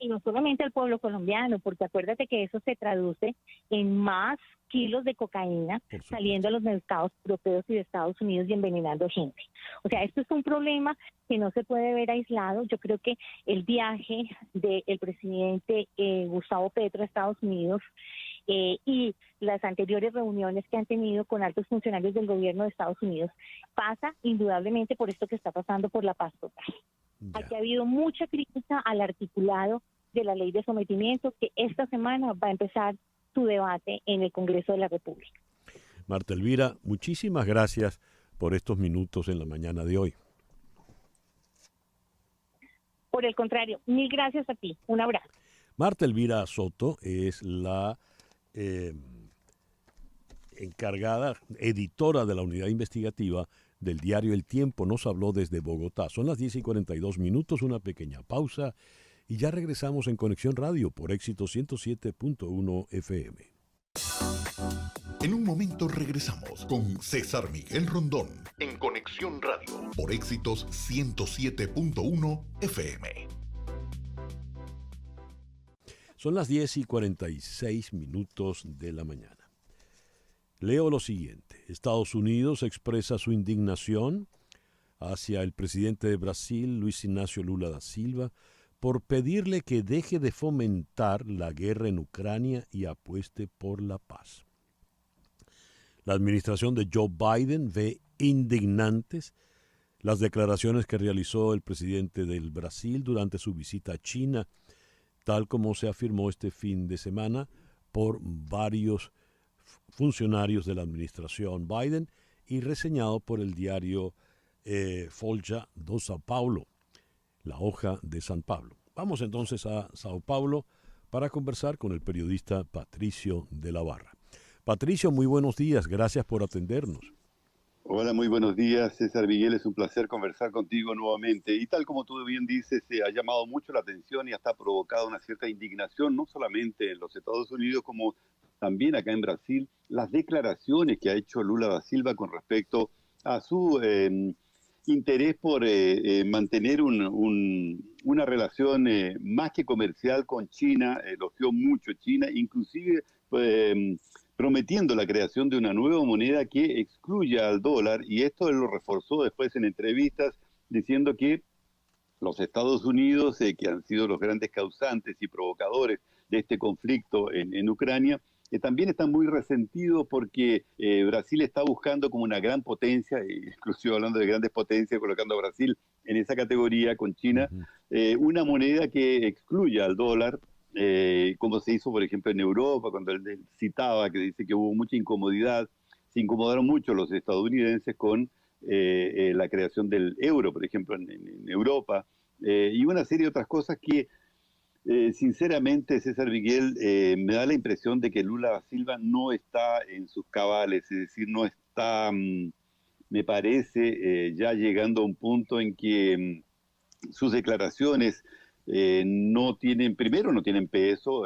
Y no solamente al pueblo colombiano, porque acuérdate que eso se traduce en más kilos de cocaína saliendo a los mercados europeos y de Estados Unidos y envenenando gente. O sea, esto es un problema que no se puede ver aislado. Yo creo que el viaje del presidente Gustavo Petro a Estados Unidos y las anteriores reuniones que han tenido con altos funcionarios del gobierno de Estados Unidos pasa indudablemente por esto que está pasando por la paz total. Aquí ha habido mucha crítica al articulado de la ley de sometimiento, que esta semana va a empezar su debate en el Congreso de la República. Marta Elvira, muchísimas gracias por estos minutos en la mañana de hoy. Por el contrario, mil gracias a ti. Un abrazo. Marta Elvira Soto es la encargada, editora de la unidad investigativa del diario El Tiempo. Nos habló desde Bogotá. Son las 10:42, una pequeña pausa y ya regresamos en Conexión Radio por Éxito 107.1 FM. En un momento regresamos con César Miguel Rondón en Conexión Radio por Éxitos 107.1 FM. Son las 10:46 de la mañana. Leo lo siguiente. Estados Unidos expresa su indignación hacia el presidente de Brasil, Luis Ignacio Lula da Silva, por pedirle que deje de fomentar la guerra en Ucrania y apueste por la paz. La administración de Joe Biden ve indignantes las declaraciones que realizó el presidente del Brasil durante su visita a China, tal como se afirmó este fin de semana por varios funcionarios de la administración Biden y reseñado por el diario Folha do São Paulo, la hoja de San Pablo. Vamos entonces a Sao Paulo para conversar con el periodista Patricio de la Barra. Patricio, muy buenos días, gracias por atendernos. Hola, muy buenos días, César Miguel, es un placer conversar contigo nuevamente. Y tal como tú bien dices, ha llamado mucho la atención y hasta ha provocado una cierta indignación, no solamente en los Estados Unidos, como también acá en Brasil, las declaraciones que ha hecho Lula da Silva con respecto a su interés por mantener una relación más que comercial con China, elogió mucho China, inclusive prometiendo la creación de una nueva moneda que excluya al dólar, y esto él lo reforzó después en entrevistas diciendo que los Estados Unidos, que han sido los grandes causantes y provocadores de este conflicto en Ucrania, también están muy resentidos porque Brasil está buscando como una gran potencia, inclusive hablando de grandes potencias, colocando a Brasil en esa categoría con China, una moneda que excluya al dólar, como se hizo, por ejemplo, en Europa, cuando él citaba que dice que hubo mucha incomodidad, se incomodaron mucho los estadounidenses con la creación del euro, por ejemplo, en Europa, y una serie de otras cosas que sinceramente, César Miguel, me da la impresión de que Lula da Silva no está en sus cabales, es decir, no está, me parece, ya llegando a un punto en que sus declaraciones no tienen, primero, no tienen peso,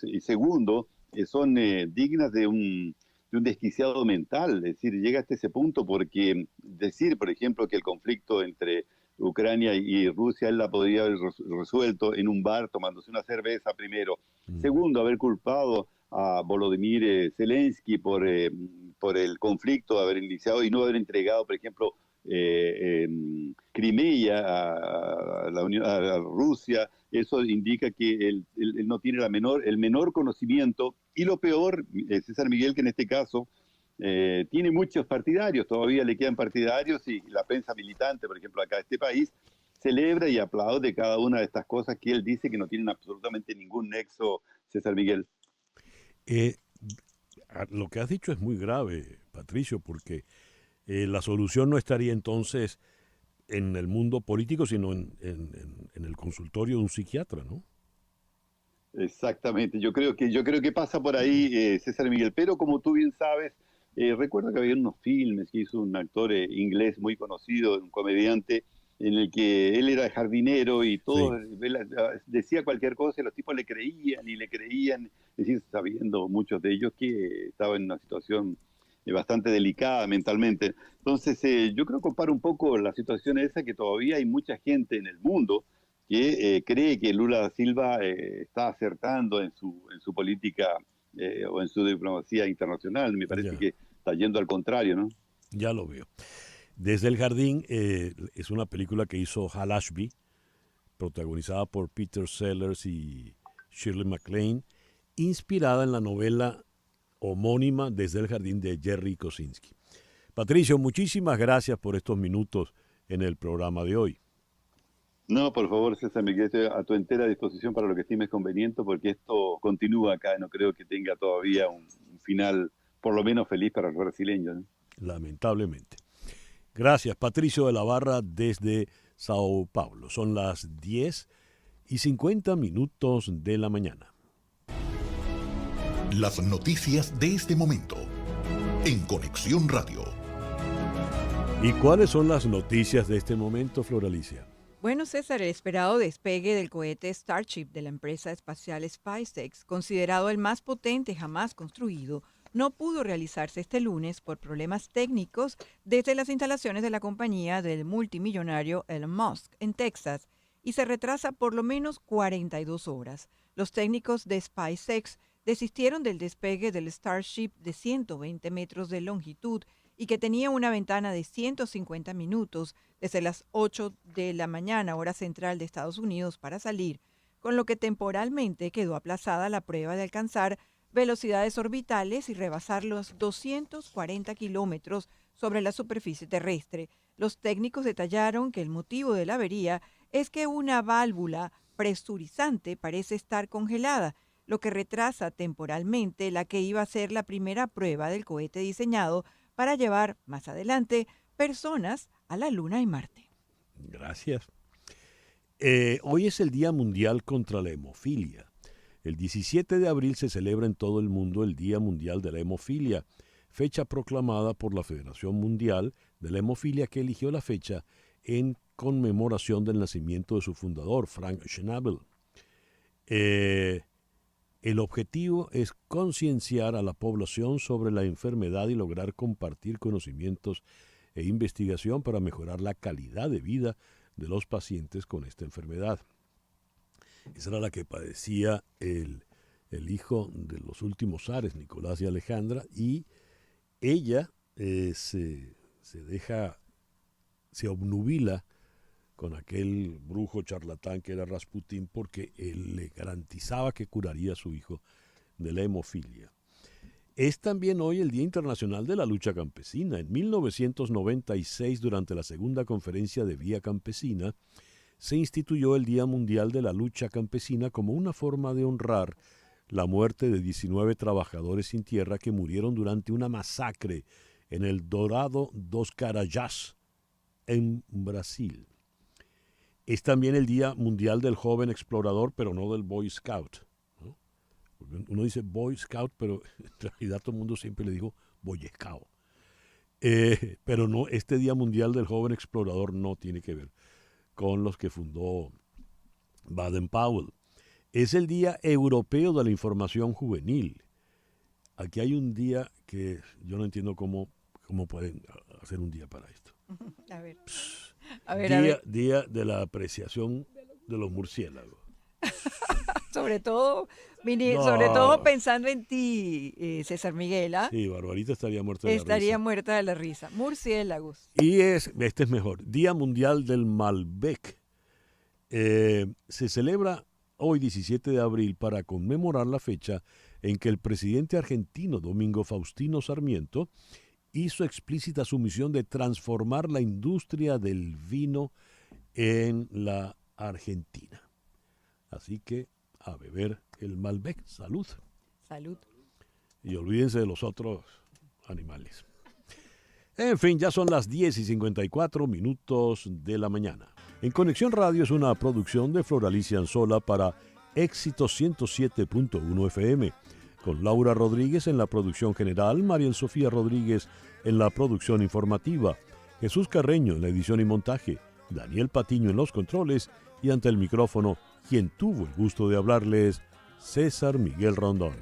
y segundo, son dignas de un desquiciado mental, es decir, llega hasta ese punto porque decir, por ejemplo, que el conflicto entre Ucrania y Rusia, él la podría haber resuelto en un bar tomándose una cerveza primero. Segundo, haber culpado a Volodymyr Zelensky por el conflicto, haber iniciado y no haber entregado, por ejemplo, Crimea a Rusia. Eso indica que él no tiene el menor conocimiento. Y lo peor, César Miguel, que en este caso tiene muchos partidarios, todavía le quedan partidarios, y la prensa militante, por ejemplo, acá de este país, celebra y aplaude cada una de estas cosas que él dice que no tienen absolutamente ningún nexo, César Miguel. Lo que has dicho es muy grave, Patricio, porque la solución no estaría entonces en el mundo político, sino en el consultorio de un psiquiatra, ¿no? Exactamente, yo creo que pasa por ahí, César Miguel, pero como tú bien sabes, recuerdo que había unos filmes que hizo un actor inglés muy conocido, un comediante, en el que él era jardinero y todo, sí, decía cualquier cosa y los tipos le creían, es decir, sabiendo muchos de ellos que estaban en una situación bastante delicada mentalmente. Entonces, yo creo que comparo un poco la situación esa, que todavía hay mucha gente en el mundo que cree que Lula da Silva está acertando en su política o en su diplomacia internacional. Me parece que está yendo al contrario, ¿no? Ya lo veo. Desde el Jardín es una película que hizo Hal Ashby, protagonizada por Peter Sellers y Shirley MacLaine, inspirada en la novela homónima Desde el Jardín de Jerry Kosinski. Patricio, muchísimas gracias por estos minutos en el programa de hoy. No, por favor, César Miguel, estoy a tu entera disposición para lo que estimes conveniente, porque esto continúa acá, no creo que tenga todavía un final, por lo menos feliz para los brasileños, ¿no? Lamentablemente. Gracias, Patricio de la Barra, desde Sao Paulo. Son las 10:50 de la mañana. Las noticias de este momento en Conexión Radio. ¿Y cuáles son las noticias de este momento, Flor Alicia? Bueno, César, el esperado despegue del cohete Starship de la empresa espacial SpaceX, considerado el más potente jamás construido, no pudo realizarse este lunes por problemas técnicos desde las instalaciones de la compañía del multimillonario Elon Musk en Texas y se retrasa por lo menos 42 horas. Los técnicos de SpaceX desistieron del despegue del Starship de 120 metros de longitud y que tenía una ventana de 150 minutos desde las 8 de la mañana, hora central de Estados Unidos, para salir, con lo que temporalmente quedó aplazada la prueba de alcanzar velocidades orbitales y rebasar los 240 kilómetros sobre la superficie terrestre. Los técnicos detallaron que el motivo de la avería es que una válvula presurizante parece estar congelada, lo que retrasa temporalmente la que iba a ser la primera prueba del cohete diseñado para llevar más adelante personas a la Luna y Marte. Gracias. Hoy es el Día Mundial contra la Hemofilia. El 17 de abril se celebra en todo el mundo el Día Mundial de la Hemofilia, fecha proclamada por la Federación Mundial de la Hemofilia, que eligió la fecha en conmemoración del nacimiento de su fundador, Frank Schnabel. El objetivo es concienciar a la población sobre la enfermedad y lograr compartir conocimientos e investigación para mejorar la calidad de vida de los pacientes con esta enfermedad. Esa era la que padecía el hijo de los últimos zares, Nicolás y Alejandra, y ella se obnubila con aquel brujo charlatán que era Rasputín, porque él le garantizaba que curaría a su hijo de la hemofilia. Es también hoy el Día Internacional de la Lucha Campesina. En 1996, durante la segunda conferencia de Vía Campesina, se instituyó el Día Mundial de la Lucha Campesina como una forma de honrar la muerte de 19 trabajadores sin tierra que murieron durante una masacre en el Dorado dos Carajás, en Brasil. Es también el Día Mundial del Joven Explorador, pero no del Boy Scout, ¿no? Uno dice Boy Scout, pero en realidad todo el mundo siempre le dijo Boy Scout. Pero no, este Día Mundial del Joven Explorador no tiene que ver con los que fundó Baden-Powell. Es el Día Europeo de la Información Juvenil. Aquí hay un día que yo no entiendo cómo pueden hacer un día para esto. A ver. Día de la apreciación de los murciélagos. sobre todo pensando en ti, César Miguel. Sí, Barbarita estaría muerta de la risa. Estaría muerta de la risa. Murciélagos. Y este es mejor. Día Mundial del Malbec. Se celebra hoy, 17 de abril, para conmemorar la fecha en que el presidente argentino Domingo Faustino Sarmiento hizo explícita su misión de transformar la industria del vino en la Argentina. Así que a beber el Malbec. Salud. Salud. Y olvídense de los otros animales. En fin, ya son las 10:54 de la mañana. En Conexión Radio es una producción de Flor Alicia Anzola para Éxito 107.1 FM. Con Laura Rodríguez en la producción general, Mariel Sofía Rodríguez en la producción informativa, Jesús Carreño en la edición y montaje, Daniel Patiño en los controles y ante el micrófono, quien tuvo el gusto de hablarles, César Miguel Rondón.